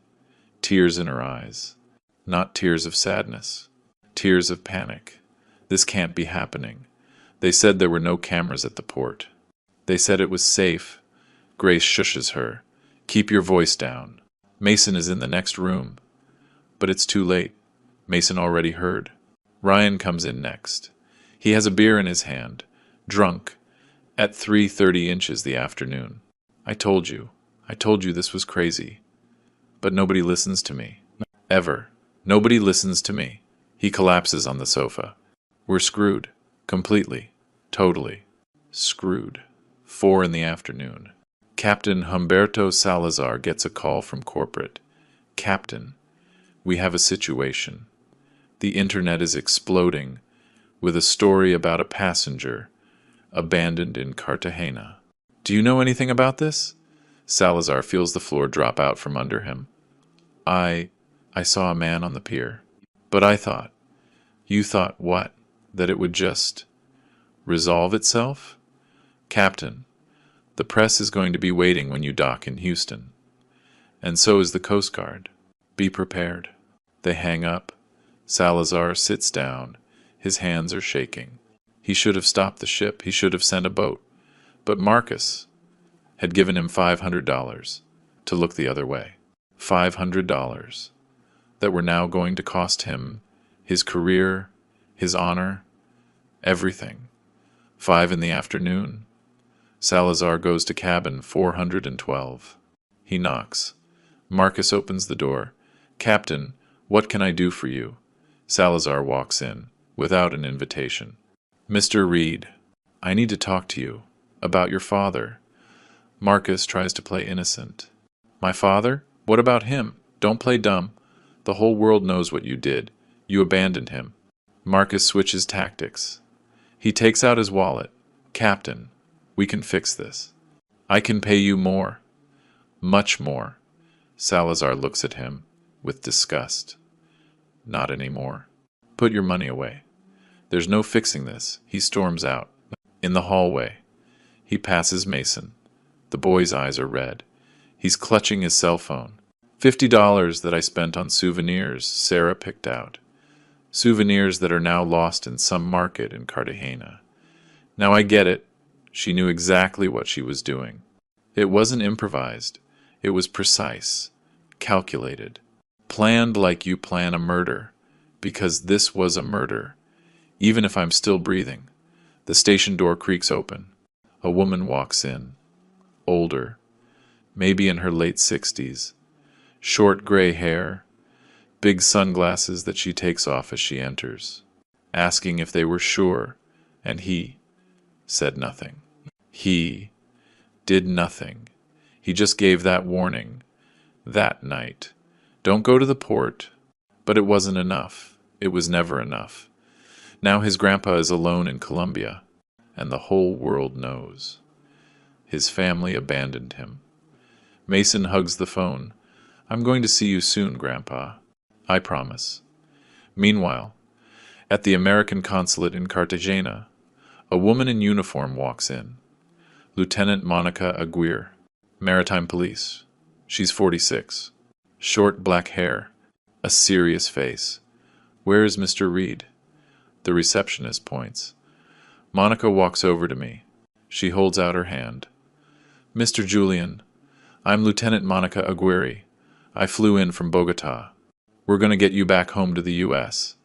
Tears in her eyes. Not tears of sadness. Tears of panic. This can't be happening. They said there were no cameras at the port. They said it was safe. Grace shushes her. Keep your voice down. Mason is in the next room. But it's too late. Mason already heard. Ryan comes in next. He has a beer in his hand. Drunk. At 3:30 inches the afternoon. I told you this was crazy. But nobody listens to me. Ever. Nobody listens to me. He collapses on the sofa. We're screwed. Completely. Totally. Screwed. 4 in the afternoon. Captain Humberto Salazar gets a call from corporate. Captain, we have a situation. The internet is exploding with a story about a passenger abandoned in Cartagena. Do you know anything about this? Salazar feels the floor drop out from under him. I saw a man on the pier. But I thought, You thought what? That it would just resolve itself? Captain, the press is going to be waiting when you dock in Houston. And so is the Coast Guard. Be prepared. They hang up. Salazar sits down. His hands are shaking. He should have stopped the ship. He should have sent a boat. But Marcus had given him $500 to look the other way. $500 that were now going to cost him his career, his honor, everything. 5 in the afternoon. Salazar goes to cabin 412. He knocks. Marcus opens the door. Captain, what can I do for you? Salazar walks in, without an invitation. Mr. Reed, I need to talk to you about your father. Marcus tries to play innocent. My father? What about him? Don't play dumb. The whole world knows what you did. You abandoned him. Marcus switches tactics. He takes out his wallet. Captain, we can fix this. I can pay you more. Much more. Salazar looks at him with disgust. Not anymore. Put your money away. There's no fixing this. He storms out. In the hallway, he passes Mason. The boy's eyes are red. He's clutching his cell phone. $50 that I spent on souvenirs Sarah picked out. Souvenirs that are now lost in some market in Cartagena. Now I get it. She knew exactly what she was doing. It wasn't improvised. It was precise, calculated, planned like you plan a murder, because this was a murder, even if I'm still breathing. The station door creaks open. A woman walks in, older, maybe in her late 60s, short gray hair, big sunglasses that she takes off as she enters, asking if they were sure, and he said nothing. He did nothing. He just gave that warning that night. Don't go to the port. But it wasn't enough. It was never enough. Now his grandpa is alone in Colombia, and the whole world knows. His family abandoned him. Mason hugs the phone. I'm going to see you soon, Grandpa. I promise. Meanwhile, at the American consulate in Cartagena, a woman in uniform walks in. Lieutenant Monica Aguirre, Maritime Police. She's 46. Short black hair. A serious face. Where is Mr. Reed? The receptionist points. Monica walks over to me. She holds out her hand. Mr. Julian, I'm Lieutenant Monica Aguirre. I flew in from Bogota. We're going to get you back home to the U.S.,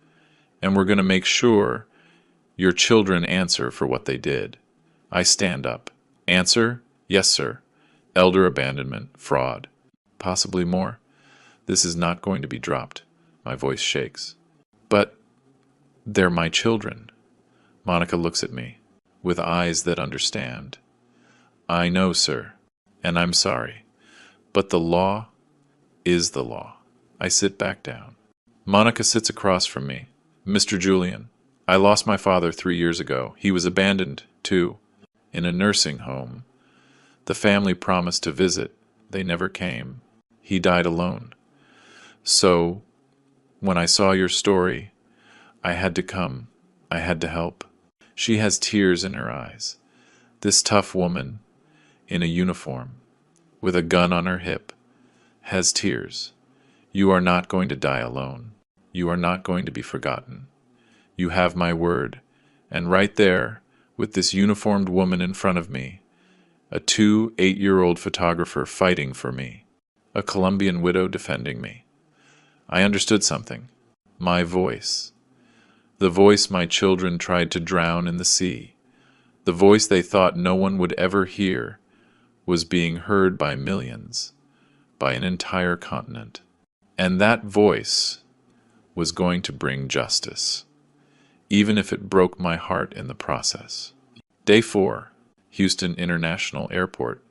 and we're going to make sure your children answer for what they did. I stand up. Answer? Yes, sir. Elder abandonment, fraud. Possibly more. This is not going to be dropped. My voice shakes. But they're my children. Monica looks at me with eyes that understand. I know, sir, and I'm sorry, but the law is the law. I sit back down. Monica sits across from me. Mr. Julian, I lost my father 3 years ago. He was abandoned, too, in a nursing home. The family promised to visit. They never came. He died alone. So, when I saw your story, I had to come. I had to help. She has tears in her eyes. This tough woman, in a uniform, with a gun on her hip, has tears. You are not going to die alone. You are not going to be forgotten. You have my word. And right there, with this uniformed woman in front of me, a 2 8-year-old photographer fighting for me, a Colombian widow defending me, I understood something. My voice. The voice my children tried to drown in the sea. The voice they thought no one would ever hear was being heard by millions, by an entire continent. And that voice was going to bring justice, even if it broke my heart in the process. Day 4, Houston International Airport.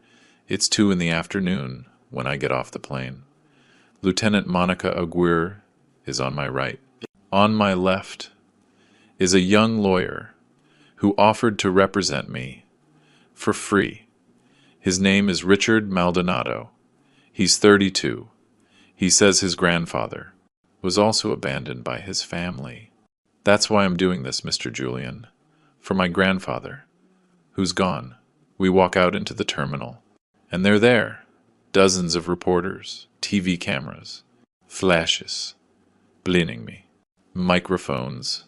It's 2 in the afternoon when I get off the plane. Lieutenant Monica Aguirre is on my right. On my left is a young lawyer who offered to represent me for free. His name is Richard Maldonado. He's 32. He says his grandfather was also abandoned by his family. That's why I'm doing this, Mr. Julian. For my grandfather, who's gone. We walk out into the terminal, and they're there. Dozens of reporters, TV cameras, flashes, blinking me, microphones,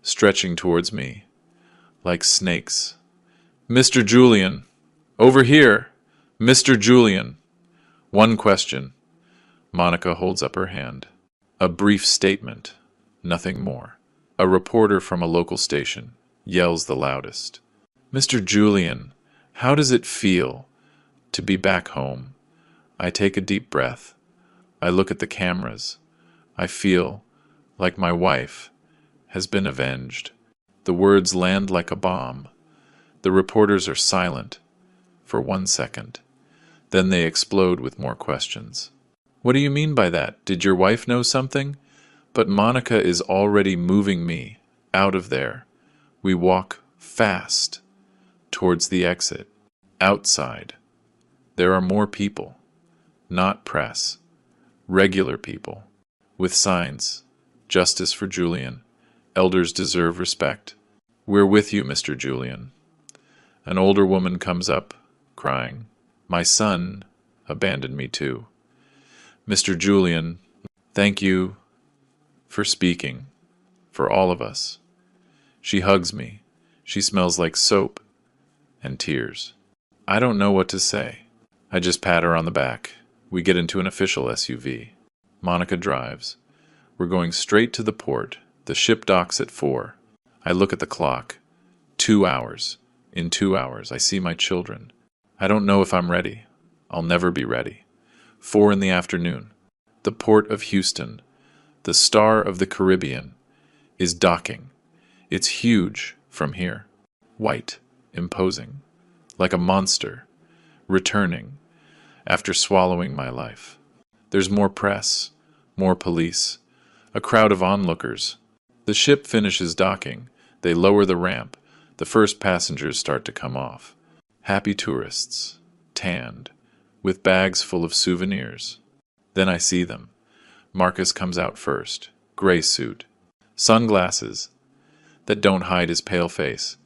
stretching towards me like snakes. Mr. Julian, over here, Mr. Julian. One question. Monica holds up her hand. A brief statement, nothing more. A reporter from a local station yells the loudest. Mr. Julian, how does it feel to be back home? I take a deep breath. I look at the cameras. I feel like my wife has been avenged. The words land like a bomb. The reporters are silent for 1 second. Then they explode with more questions. What do you mean by that? Did your wife know something? But Monica is already moving me out of there. We walk fast towards the exit. Outside, there are more people, not press, regular people, with signs, justice for Julian, elders deserve respect. We're with you, Mr. Julian. An older woman comes up, crying. My son abandoned me too. Mr. Julian, thank you for speaking, for all of us. She hugs me. She smells like soap and tears. I don't know what to say. I just pat her on the back. We get into an official SUV. Monica drives. We're going straight to the port. The ship docks at 4. I look at the clock. 2 hours. In 2 hours, I see my children. I don't know if I'm ready. I'll never be ready. 4 in the afternoon. The port of Houston, the star of the Caribbean, is docking. It's huge from here. White, imposing, like a monster, returning after swallowing my life. There's more press, more police, a crowd of onlookers. The ship finishes docking. They lower the ramp. The first passengers start to come off. Happy tourists, tanned, with bags full of souvenirs. Then I see them. Marcus comes out first, gray suit, sunglasses that don't hide his pale face.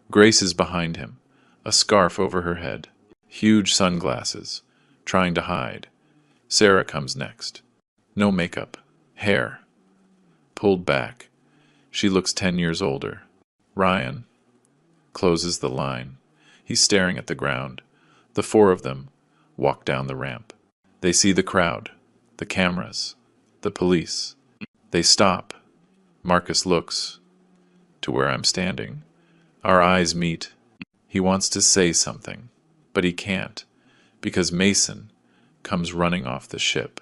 Grace is behind him, a scarf over her head, huge sunglasses, trying to hide. Sarah comes next. No makeup, hair pulled back. She looks 10 years older. Ryan closes the line. He's staring at the ground. The 4 of them walk down the ramp. They see the crowd, the cameras, the police. They stop. Marcus looks to where I'm standing. Our eyes meet. He wants to say something, but he can't, because Mason comes running off the ship.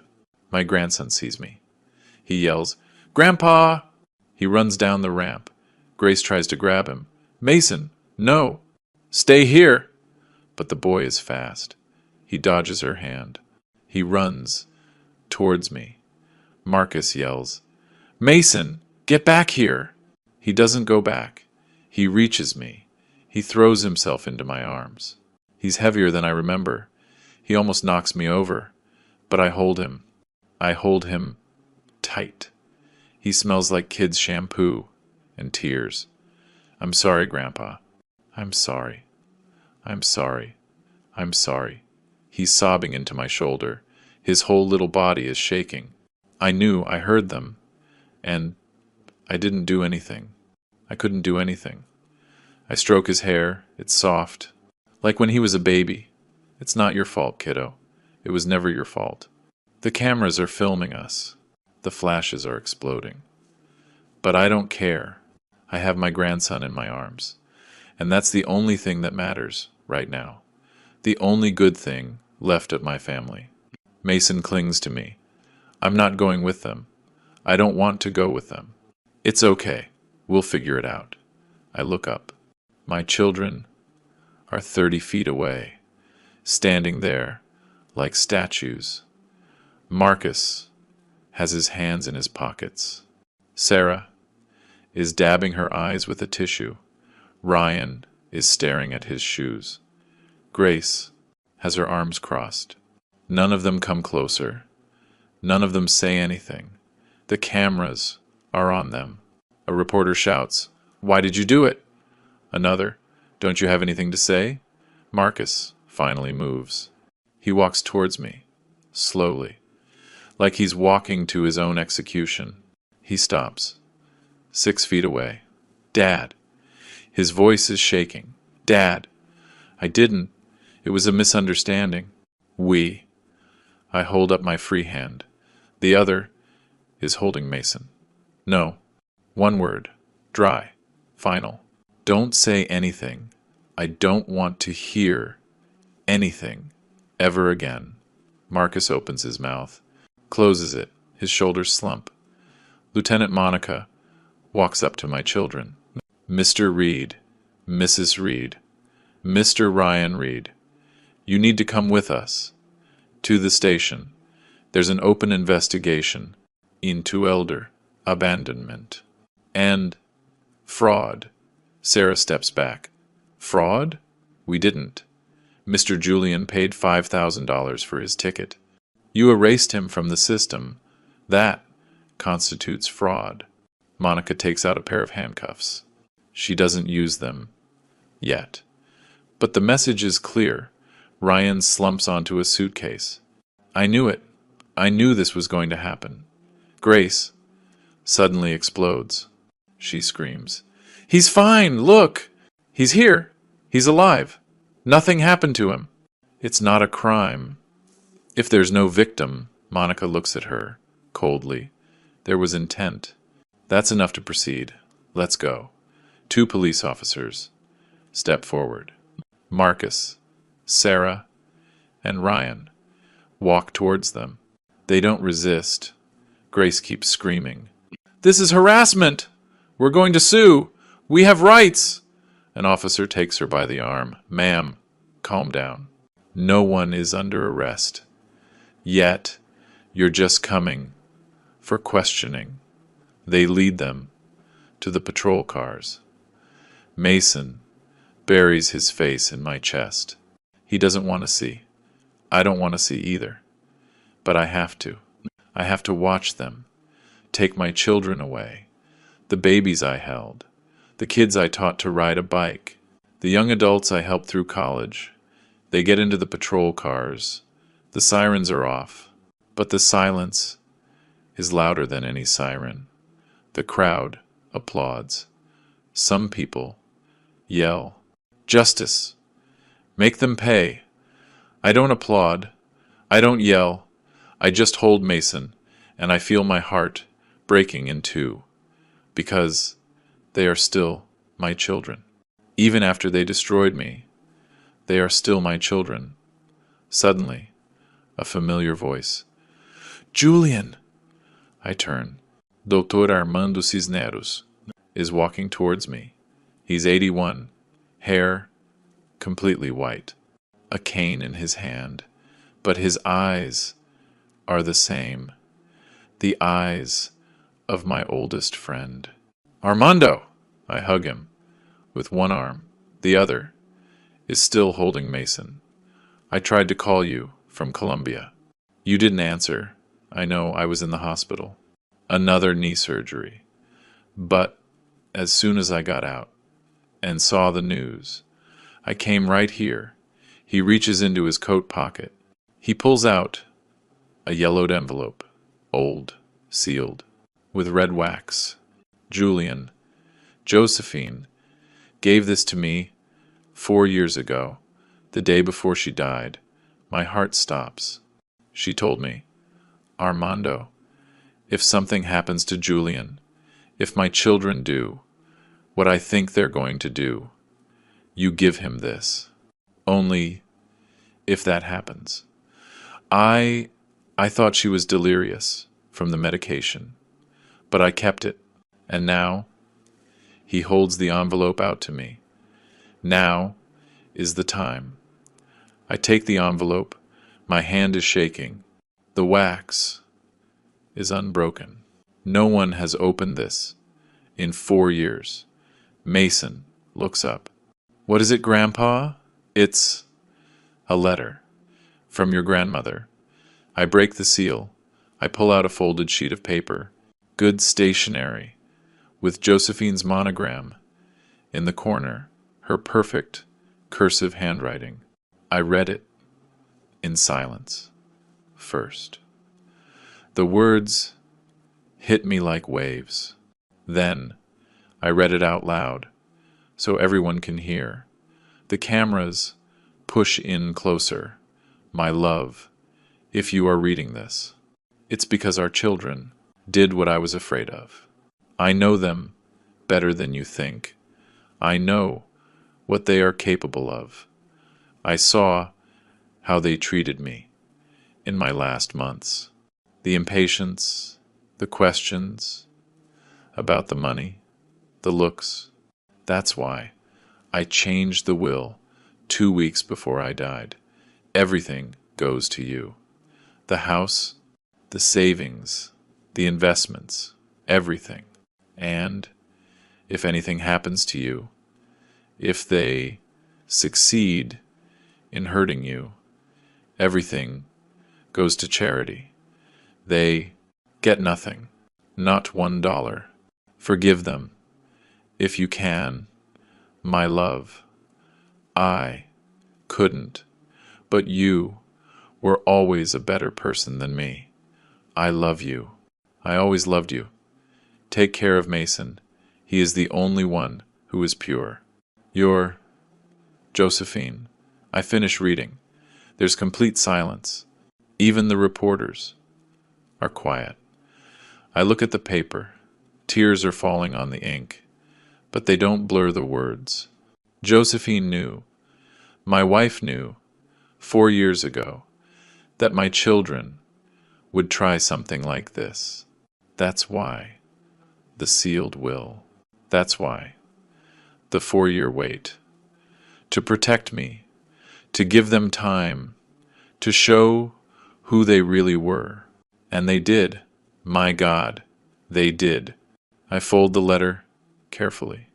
My grandson sees me. He yells, "Grandpa!" He runs down the ramp. Grace tries to grab him. "Mason, no! Stay here!" But the boy is fast. He dodges her hand. He runs towards me. Marcus yells, "Mason, get back here!" He doesn't go back. He reaches me. He throws himself into my arms. He's heavier than I remember. He almost knocks me over. But I hold him. I hold him tight. He smells like kids' shampoo and tears. "I'm sorry, Grandpa. I'm sorry. I'm sorry. I'm sorry." He's sobbing into my shoulder. His whole little body is shaking. I heard them, and I didn't do anything. I couldn't do anything. I stroke his hair. It's soft, like when he was a baby. "It's not your fault, kiddo. It was never your fault." The cameras are filming us. The flashes are exploding. But I don't care. I have my grandson in my arms. And that's the only thing that matters right now. The only good thing left of my family. Mason clings to me. I'm not going with them. I don't want to go with them. It's okay. We'll figure it out. I look up. My children are 30 feet away, standing there like statues. Marcus has his hands in his pockets. Sarah is dabbing her eyes with a tissue. Ryan is staring at his shoes. Grace has her arms crossed. None of them come closer. None of them say anything. The cameras are on them. A reporter shouts, "Why did you do it?" Another, "Don't you have anything to say?" Marcus finally moves. He walks towards me, slowly, like he's walking to his own execution. He stops, 6 feet away. "Dad." His voice is shaking. "Dad, I didn't. It was a misunderstanding." "We." I hold up my free hand. The other is holding Mason. "No. One word. Dry. Final. Don't say anything. I don't want to hear anything ever again." Marcus opens his mouth, closes it. His shoulders slump. Lieutenant Monica walks up to my children. "Mr. Reed, Mrs. Reed, Mr. Ryan Reed, you need to come with us to the station. There's an open investigation into elder abandonment and fraud." Sarah steps back. "Fraud? We didn't. Mr. Julian paid $5,000 for his ticket. You erased him from the system. That constitutes fraud." Monica takes out a pair of handcuffs. She doesn't use them yet. But the message is clear. Ryan slumps onto a suitcase. "I knew it. I knew this was going to happen." Grace suddenly explodes. She screams, "He's fine! Look! He's here! He's alive! Nothing happened to him!" "It's not a crime. If there's no victim," Monica looks at her coldly, "there was intent. That's enough to proceed. Let's go." 2 police officers step forward. Marcus, Sarah, and Ryan walk towards them. They don't resist. Grace keeps screaming, "This is harassment! We're going to sue! We have rights!" An officer takes her by the arm. "Ma'am, calm down. No one is under arrest. Yet, you're just coming for questioning." They lead them to the patrol cars. Mason buries his face in my chest. He doesn't want to see. I don't want to see either. But I have to. I have to watch them, take my children away, the babies I held, the kids I taught to ride a bike, the young adults I helped through college. They get into the patrol cars. The sirens are off, but the silence is louder than any siren. The crowd applauds. Some people yell, "Justice! Make them pay!" I don't applaud. I don't yell. I just hold Mason, and I feel my heart breaking in two, because they are still my children. Even after they destroyed me, they are still my children. Suddenly, a familiar voice. "Julian!" I turn. Dr. Armando Cisneros is walking towards me. He's 81, hair completely white, a cane in his hand, but his eyes are the same, the eyes of my oldest friend. "Armando!" I hug him with one arm. The other is still holding Mason. "I tried to call you from Colombia. You didn't answer. I know, I was in the hospital. Another knee surgery. But as soon as I got out and saw the news, I came right here." He reaches into his coat pocket. He pulls out a yellowed envelope, old, sealed, with red wax. "Julian, Josephine gave this to me 4 years ago, the day before she died. My heart stops. She told me, 'Armando, if something happens to Julian, if my children do what I think they're going to do, you give him this. Only if that happens.' I thought she was delirious from the medication, but I kept it, and now," he holds the envelope out to me, "now is the time." I take the envelope. My hand is shaking. The wax is unbroken. No one has opened this in 4 years. Mason looks up. "What is it, Grandpa?" "It's a letter from your grandmother." I break the seal. I pull out a folded sheet of paper. "Good stationery. with Josephine's monogram in the corner, her perfect cursive handwriting. I read it in silence first. The words hit me like waves. Then I read it out loud so everyone can hear. The cameras push in closer. My love, if you are reading this, it's because our children did what I was afraid of. I know them better than you think. I know what they are capable of. I saw how they treated me in my last months. The impatience, the questions about the money, the looks. That's why I changed the will 2 weeks before I died. Everything goes to you. The house, the savings, the investments, everything. And if anything happens to you, if they succeed in hurting you, everything goes to charity. They get nothing, not $1. Forgive them, if you can, my love. I couldn't, but you were always a better person than me. I love you. I always loved you. Take care of Mason. He is the only one who is pure. Your Josephine. I finish reading. There's complete silence. Even the reporters are quiet. I look at the paper. Tears are falling on the ink, but they don't blur the words. Josephine knew, my wife knew, 4 years ago, that my children would try something like this. That's why the sealed will. That's why the 4-year wait. To protect me, to give them time, to show who they really were. And they did. My God, they did. I fold the letter carefully.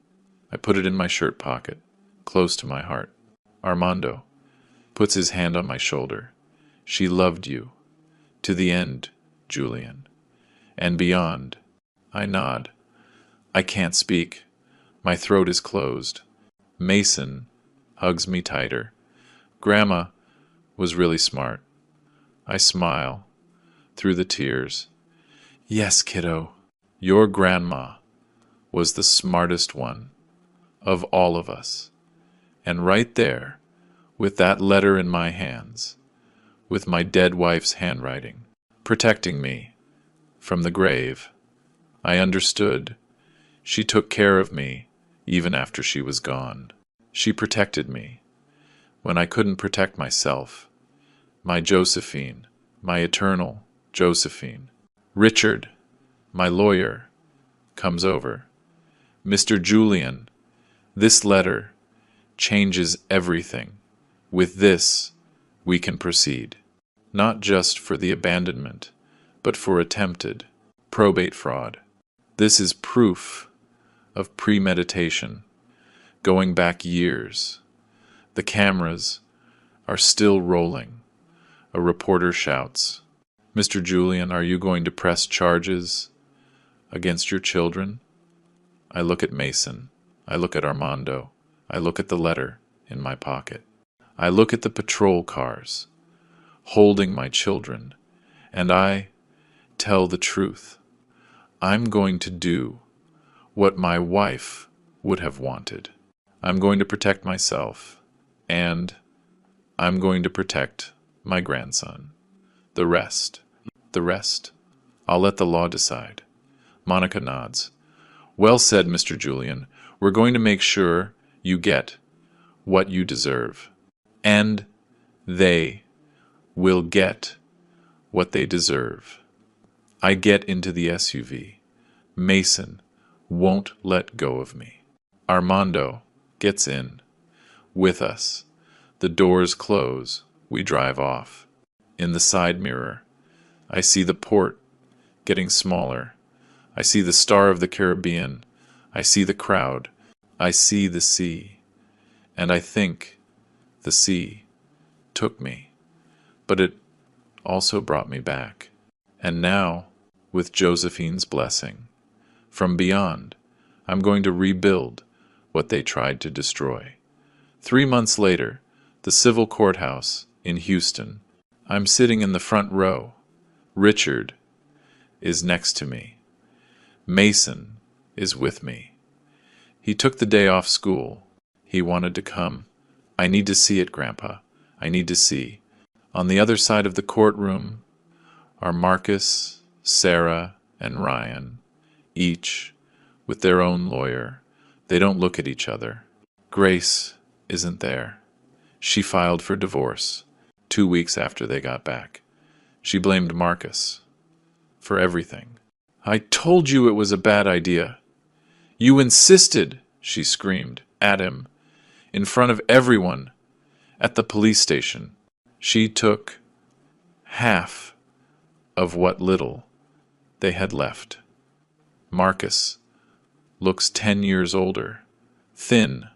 I put it in my shirt pocket, close to my heart. Armando puts his hand on my shoulder. She loved you. To the end, Julian. And beyond. I nod. I can't speak. My throat is closed. Mason hugs me tighter. Grandma was really smart. I smile through the tears. Yes, kiddo, your grandma was the smartest one of all of us. And right there, with that letter in my hands, with my dead wife's handwriting, protecting me from the grave, I understood. She took care of me even after she was gone. She protected me when I couldn't protect myself. My Josephine, my eternal Josephine. Richard, my lawyer, comes over. Mr. Julian, this letter changes everything. With this, we can proceed. Not just for the abandonment, but for attempted probate fraud. This is proof of premeditation, going back years. The cameras are still rolling. A reporter shouts, Mr. Julian, are you going to press charges against your children? I look at Mason. I look at Armando. I look at the letter in my pocket. I look at the patrol cars holding my children, and I tell the truth. I'm going to do what my wife would have wanted. I'm going to protect myself, and I'm going to protect my grandson. The rest, I'll let the law decide. Monica nods. Well said, Mr. Julian. We're going to make sure you get what you deserve. And they will get what they deserve. I get into the SUV. Mason won't let go of me. Armando gets in with us. The doors close. We drive off. In the side mirror, I see the port getting smaller. I see the Star of the Caribbean. I see the crowd. I see the sea. And I think the sea took me. But it also brought me back. And now, with Josephine's blessing, from beyond, I'm going to rebuild what they tried to destroy. 3 months later, the civil courthouse in Houston. I'm sitting in the front row. Richard is next to me. Mason is with me. He took the day off school. He wanted to come. I need to see it, Grandpa. I need to see. On the other side of the courtroom are Marcus, Sarah, and Ryan, each with their own lawyer. They don't look at each other. Grace isn't there. She filed for divorce 2 weeks after they got back. She blamed Marcus for everything. I told you it was a bad idea. You insisted, she screamed at him in front of everyone at the police station. She took half of what little they had left. Marcus looks 10 years older, thin,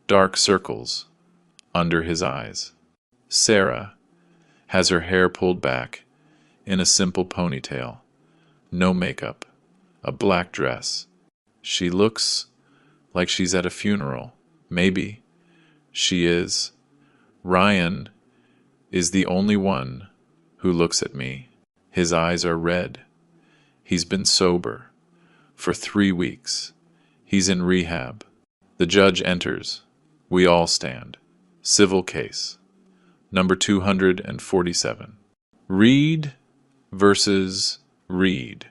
dark circles under his eyes. Sarah has her hair pulled back in a simple ponytail, no makeup, a black dress. She looks like she's at a funeral. Maybe she is. Ryan is the only one who looks at me. His eyes are red. He's been sober for 3 weeks. He's in rehab. The judge enters. We all stand. Civil case. Number 247. Reed versus Reed.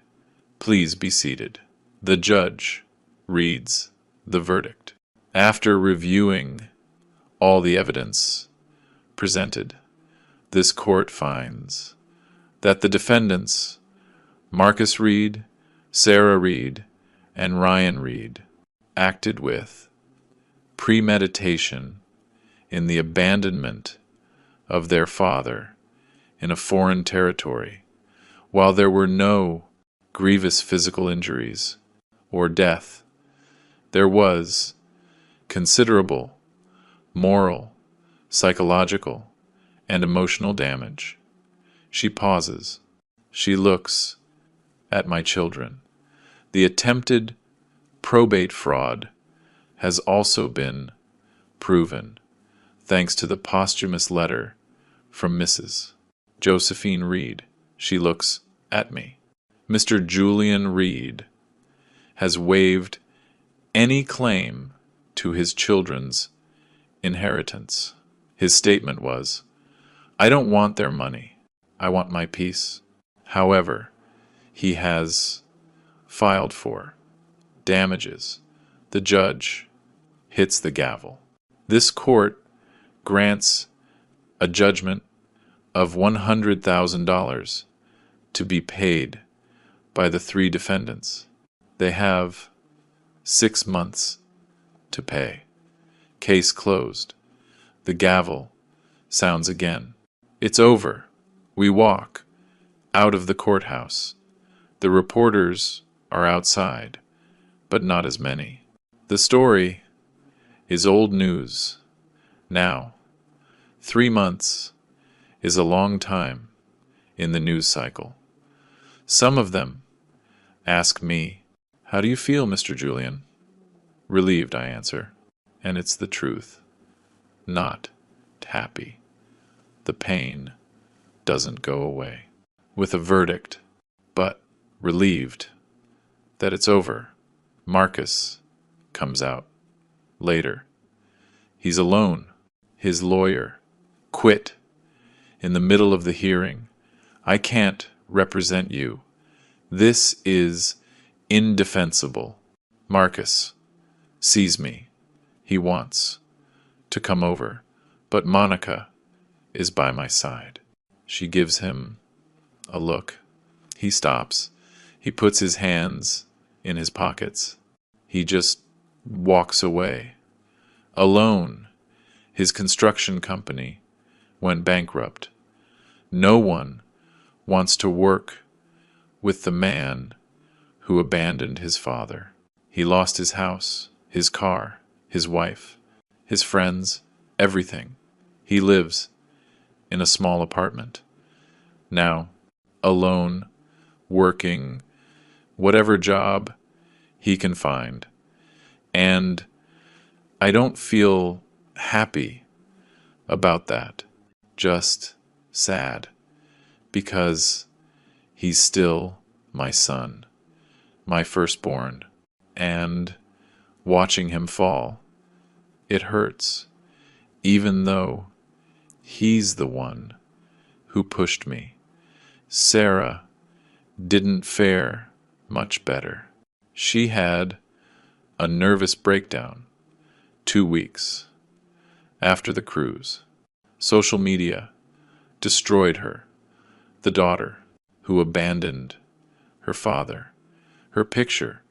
Please be seated. The judge reads the verdict. After reviewing all the evidence presented, this court finds that the defendants, Marcus Reed, Sarah Reed, and Ryan Reed, acted with premeditation in the abandonment of their father in a foreign territory, while there were no grievous physical injuries or death. There was considerable moral, psychological, and emotional damage. She pauses. She looks at my children. The attempted probate fraud has also been proven, thanks to the posthumous letter from Mrs. Josephine Reed. She looks at me. Mr. Julian Reed has waived any claim to his children's inheritance. His statement was, I don't want their money. I want my peace. However, he has filed for damages. The judge hits the gavel. This court grants a judgment of $100,000 to be paid by the 3 defendants. They have 6 months to pay. Case closed. The gavel sounds again. It's over. We walk out of the courthouse. The reporters are outside, but not as many. The story is old news now. 3 months is a long time in the news cycle. Some of them ask me, how do you feel, Mr. Julian? Relieved, I answer. And it's the truth. Not happy. The pain doesn't go away. With a verdict, but relieved that it's over. Marcus comes out later. He's alone. His lawyer quit in the middle of the hearing. I can't represent you. This is indefensible. Marcus sees me. He wants to come over, but Monica is by my side. She gives him a look. He stops. He puts his hands in his pockets. He just walks away. Alone, his construction company went bankrupt. No one wants to work with the man who abandoned his father. He lost his house, his car, his wife, his friends, everything. He lives in a small apartment. Now, alone, working whatever job he can find And I don't feel happy about that, just sad, because he's still my son, my firstborn, and watching him fall, it hurts, even though he's the one who pushed me. Sarah didn't fare much better. She had a nervous breakdown 2 weeks after the cruise. Social media destroyed her, the daughter who abandoned her father. Her picture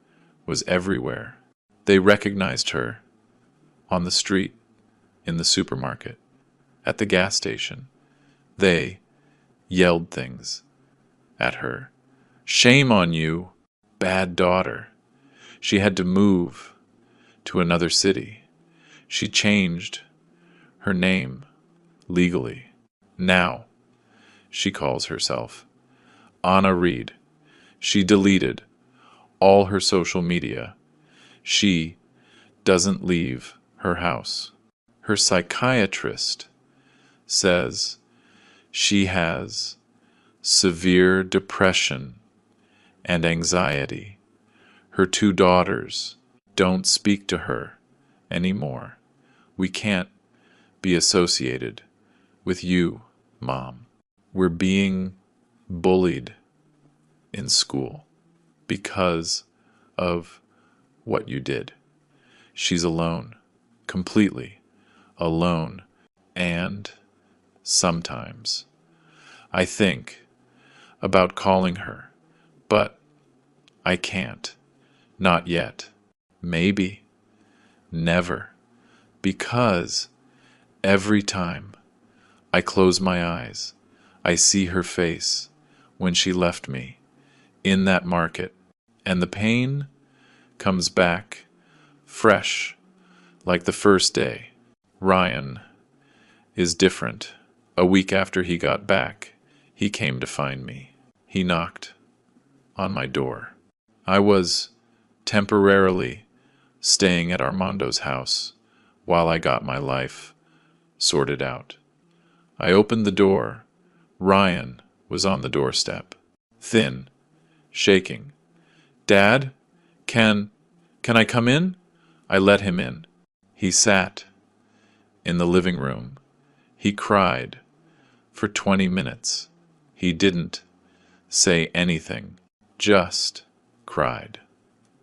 was everywhere. They recognized her on the street, in the supermarket, at the gas station. They yelled things at her. Shame on you, bad daughter. She had to move to another city. She changed her name legally. Now she calls herself Anna Reed. She deleted all her social media. She doesn't leave her house. Her psychiatrist says she has severe depression and anxiety. Her 2 daughters don't speak to her anymore. We can't be associated with you, Mom. We're being bullied in school because of what you did. She's alone, completely alone, and sometimes I think about calling her, but I can't. Not yet. Maybe. Never. Because every time I close my eyes, I see her face when she left me in that market, and the pain comes back fresh like the first day. Ryan is different. A week after he got back, he came to find me. He knocked on my door. I was temporarily staying at Armando's house while I got my life sorted out. I opened the door. Ryan was on the doorstep, thin, shaking. Dad, can I come in? I let him in. He sat in the living room. He cried for 20 minutes. He didn't say anything, just cried.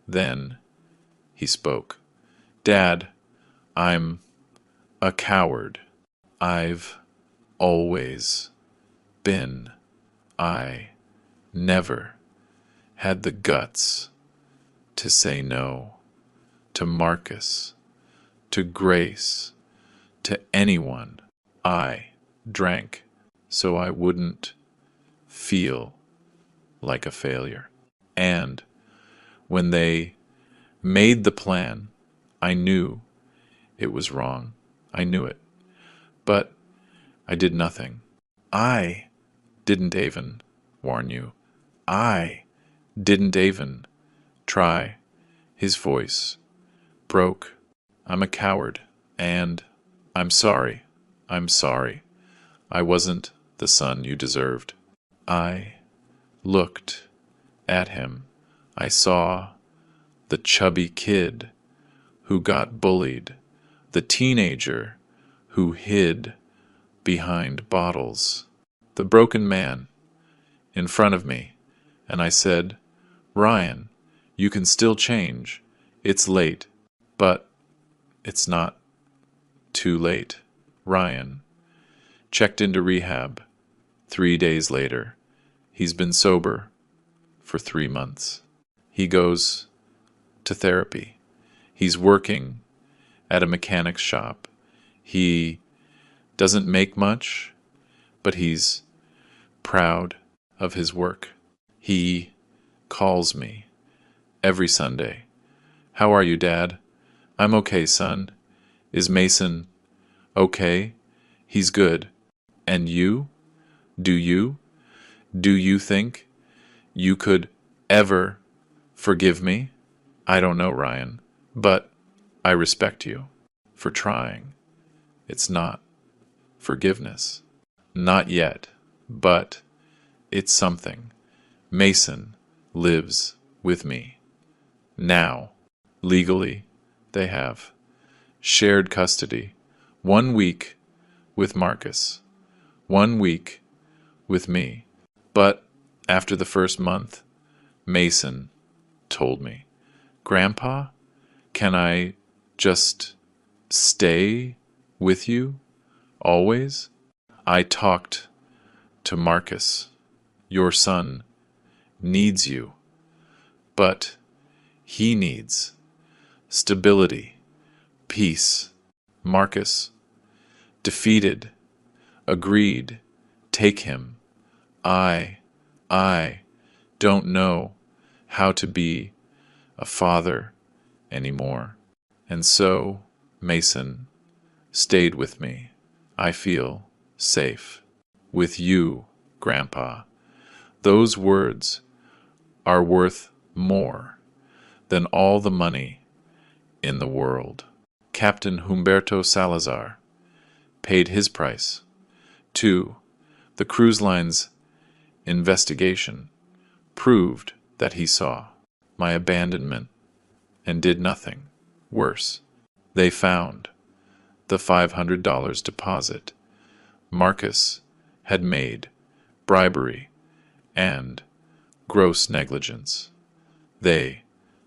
Then he spoke. Dad, I'm a coward. I've always been. I never had the guts to say no to Marcus, to Grace, to anyone. I drank so I wouldn't feel like a failure. And when they made the plan, I knew it was wrong. I knew it. But I did nothing. I didn't even warn you. I didn't even try. His voice broke. I'm a coward, and I'm sorry. I'm sorry. I wasn't the son you deserved. I looked at him. I saw the chubby kid who got bullied, the teenager who hid behind bottles, the broken man in front of me, and I said, Ryan, you can still change. It's late, but it's not too late. Ryan checked into rehab 3 days later. He's been sober for 3 months. He goes to therapy. He's working at a mechanic's shop. He doesn't make much, but he's proud of his work. He calls me every Sunday. How are you, Dad? I'm okay, son. Is Mason okay? He's good. And you? Do you? Do you think you could ever forgive me? I don't know, Ryan, but I respect you for trying. It's not forgiveness. Not yet, but it's something. Mason lives with me. Now, legally, they have shared custody. 1 week with Marcus, 1 week with me. But after the first month, Mason told me, Grandpa, can I just stay with you always? I talked to Marcus. Your son needs you, but he needs stability, peace. Marcus, defeated, agreed, take him. I don't know how to be a father anymore. And so Mason stayed with me. I feel safe with you, Grandpa. Those words are worth more than all the money in the world. Captain Humberto Salazar paid his price. 2. The cruise line's investigation proved that he saw my abandonment and did nothing worse. They found the $500 deposit Marcus had made, bribery, and gross negligence. They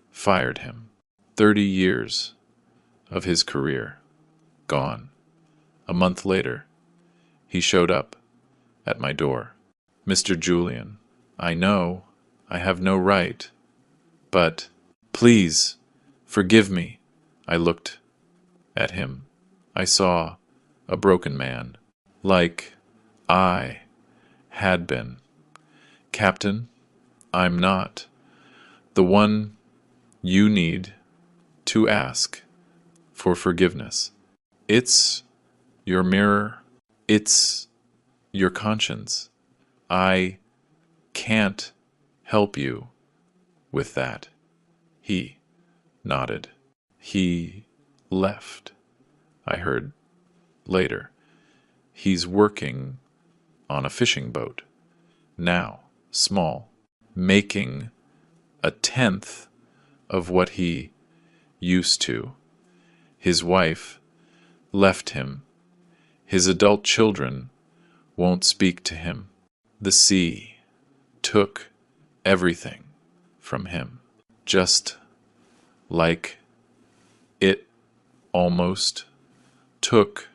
fired him. 30 years of his career gone. A month later, he showed up at my door. Mr. Julian, I know I have no right, but please forgive me. I looked at him. I saw a broken man, like I had been. Captain, I'm not the one you need to ask for forgiveness. It's your mirror. It's your conscience. I can't help you with that. He nodded. He left. I heard later. He's working on a fishing boat. Now, small, making a tenth of what he used to. His wife left him. His adult children won't speak to him. The sea took everything from him, just like it almost took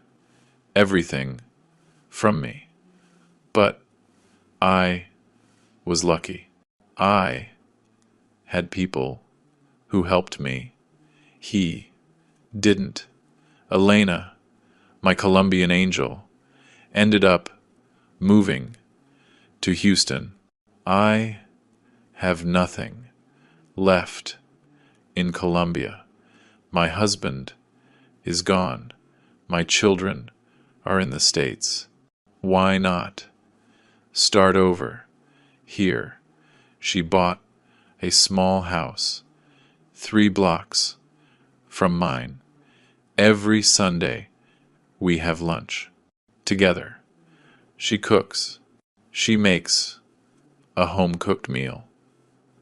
everything from me. But I was lucky. I had people who helped me. He didn't. Elena, my Colombian angel, ended up moving to Houston. I have nothing left in Colombia. My husband is gone. My children are in the States. Why not start over here? She bought a small house 3 blocks from mine. Every Sunday we have lunch together. She cooks. She makes a home-cooked meal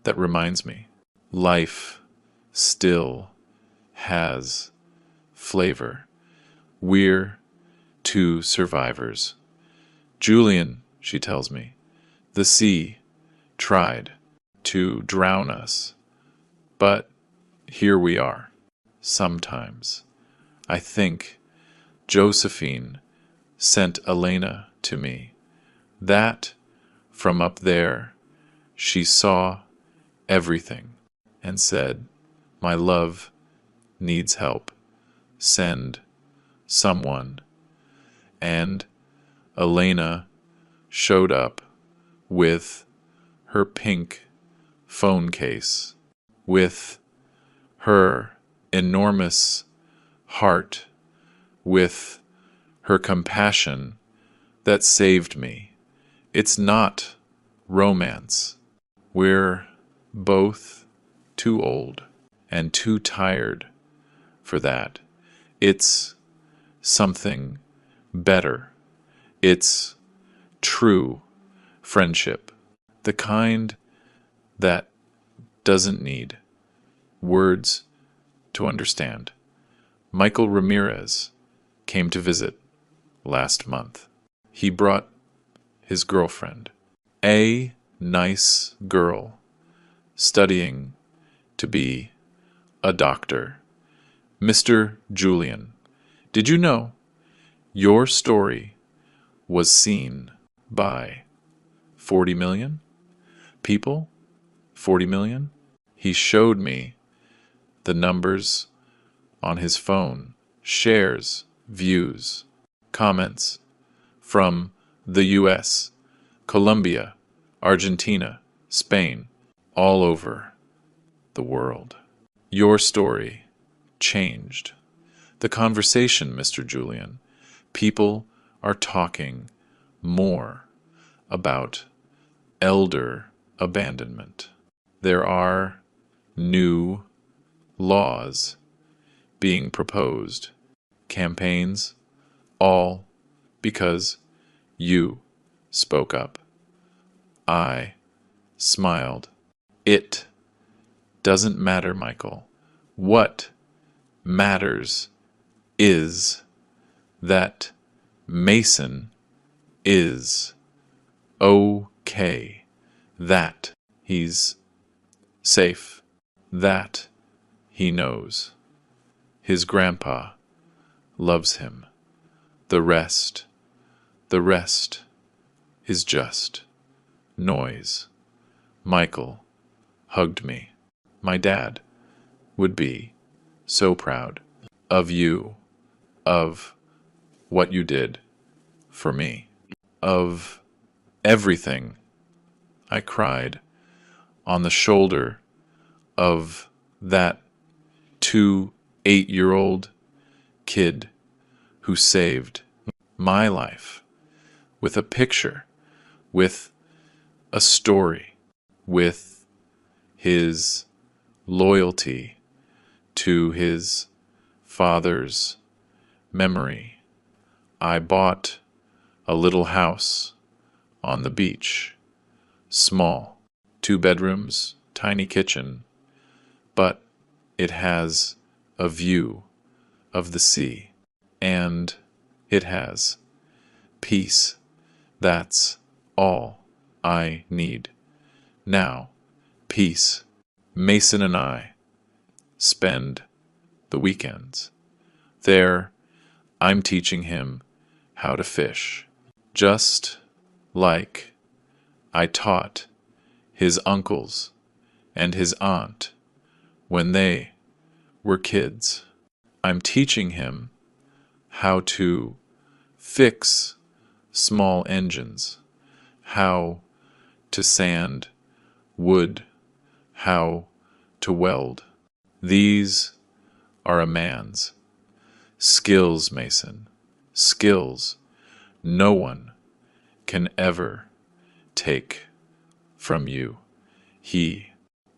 that reminds me life still has flavor. We're 2 survivors. Julian, she tells me, the sea tried to drown us, but here we are. Sometimes I think Josephine sent Elena to me. That from up there she saw everything and said, my love needs help. Send someone. And Elena showed up with her pink phone case, with her enormous heart, with her compassion that saved me. It's not romance. We're both too old and too tired for that. It's something better. It's true friendship, the kind that doesn't need words to understand. Michael Ramirez came to visit last month. He brought his girlfriend, a nice girl studying to be a doctor. Mr. Julian, did you know your story was seen by 40 million people? 40 million? He showed me the numbers on his phone, shares, views, comments from the US, Colombia, Argentina, Spain, all over the world. Your story changed the conversation, Mr. Julian. People are talking more about elder abandonment. There are new laws being proposed, campaigns, all because you spoke up. I smiled. It doesn't matter, Michael. What matters is that Mason is okay, that he's safe, that he knows his grandpa loves him. The rest is just noise. Michael hugged me. My dad would be so proud of you, of what you did for me, of everything. I cried on the shoulder of that 8-year-old kid who saved my life with a picture, with a story, with his loyalty to his father's memory. I bought a little house on the beach, small, 2 bedrooms, tiny kitchen, but it has a view of the sea, and it has peace. That's all I need now. Peace. Mason and I spend the weekends. There, I'm teaching him how to fish, just like I taught his uncles and his aunt when they were kids. I'm teaching him how to fix small engines, how to sand wood, how to weld. These are a man's skills, Mason. Skills no one can ever take from you. He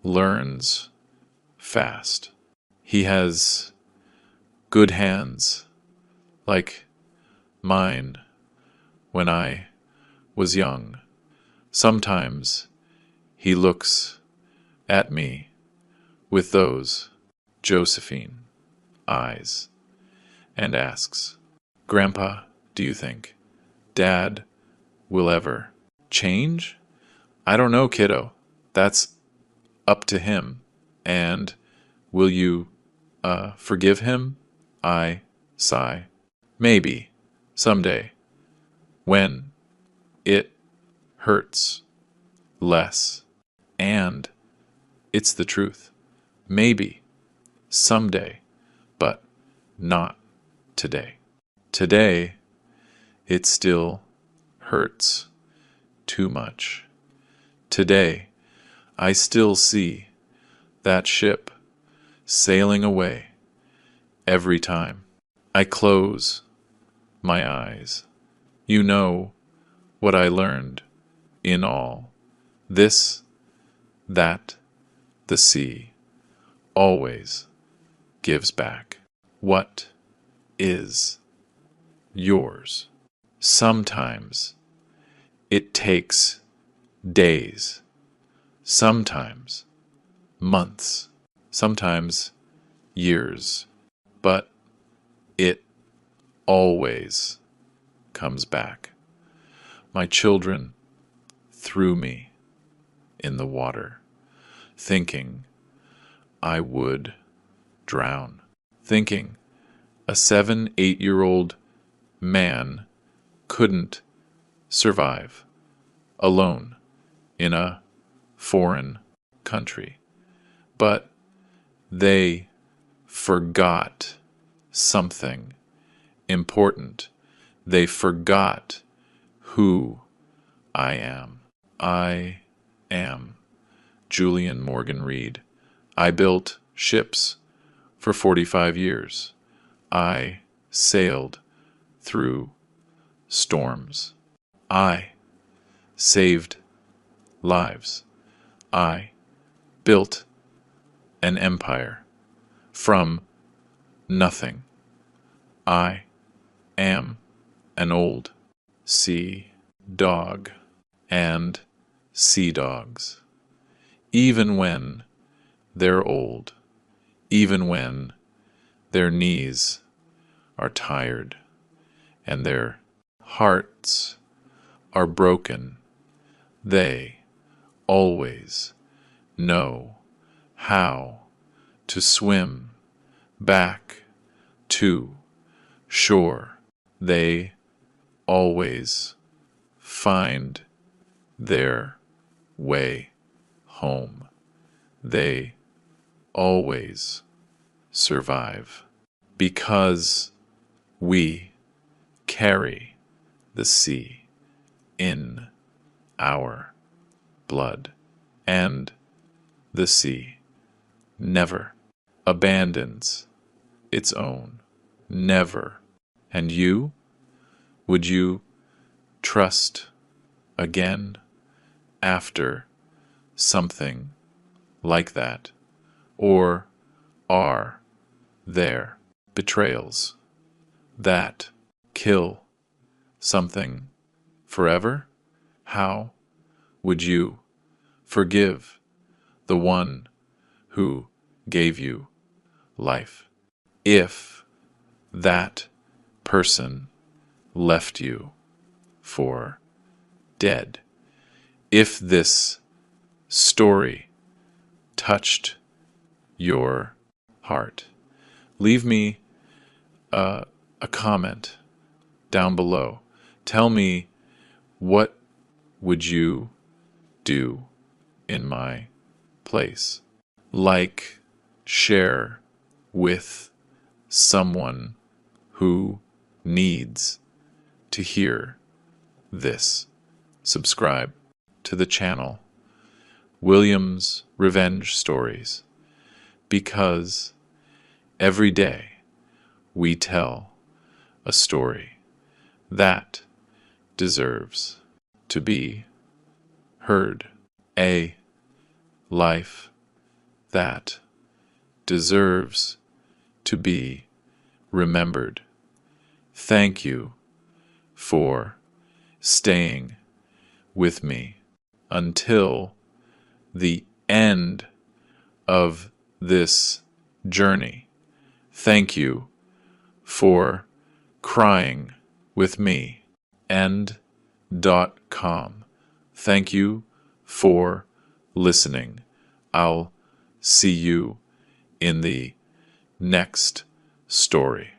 learns fast. He has good hands like mine when I was young. Sometimes he looks at me with those Josephine eyes and asks, "Grandpa, do you think Dad will ever change?" I don't know, kiddo. That's up to him. And will you forgive him? I sigh. Maybe someday, when it hurts less. And it's the truth. Maybe someday, but not today. Today, it still hurts too much. Today, I still see that ship sailing away every time I close my eyes. You know what I learned in all this, that the sea always gives back. what is yours. Sometimes it takes days, sometimes months, sometimes years, but it always comes back. My children threw me in the water, thinking I would drown, thinking a 7-8-year-old man couldn't survive alone in a foreign country. But they forgot something important. They forgot who I am. I am Julian Morgan Reed. I built ships for 45 years. I sailed through storms. I saved lives. I built an empire from nothing. I am an old sea dog and sea dogs. Even when they're old, even when their knees are tired and their hearts are broken, they always know how to swim back to shore. They always find their way home. They always survive because we carry the sea in our blood, and the sea never abandons its own, never. And you, would you trust again after something like that? Or are there betrayals that kill something forever? How would you forgive the one who gave you life if that person left you for dead? If this story touched your heart, leave me a comment down below. Tell me, what would you do in my place? Like, share with someone who needs to hear this. Subscribe to the channel, William's Revenge Stories, because every day we tell a story that deserves to be heard, a life that deserves to be remembered. Thank you for staying with me until the end of this journey. Thank you for crying with me. End.com. Thank you for listening. I'll see you in the next story.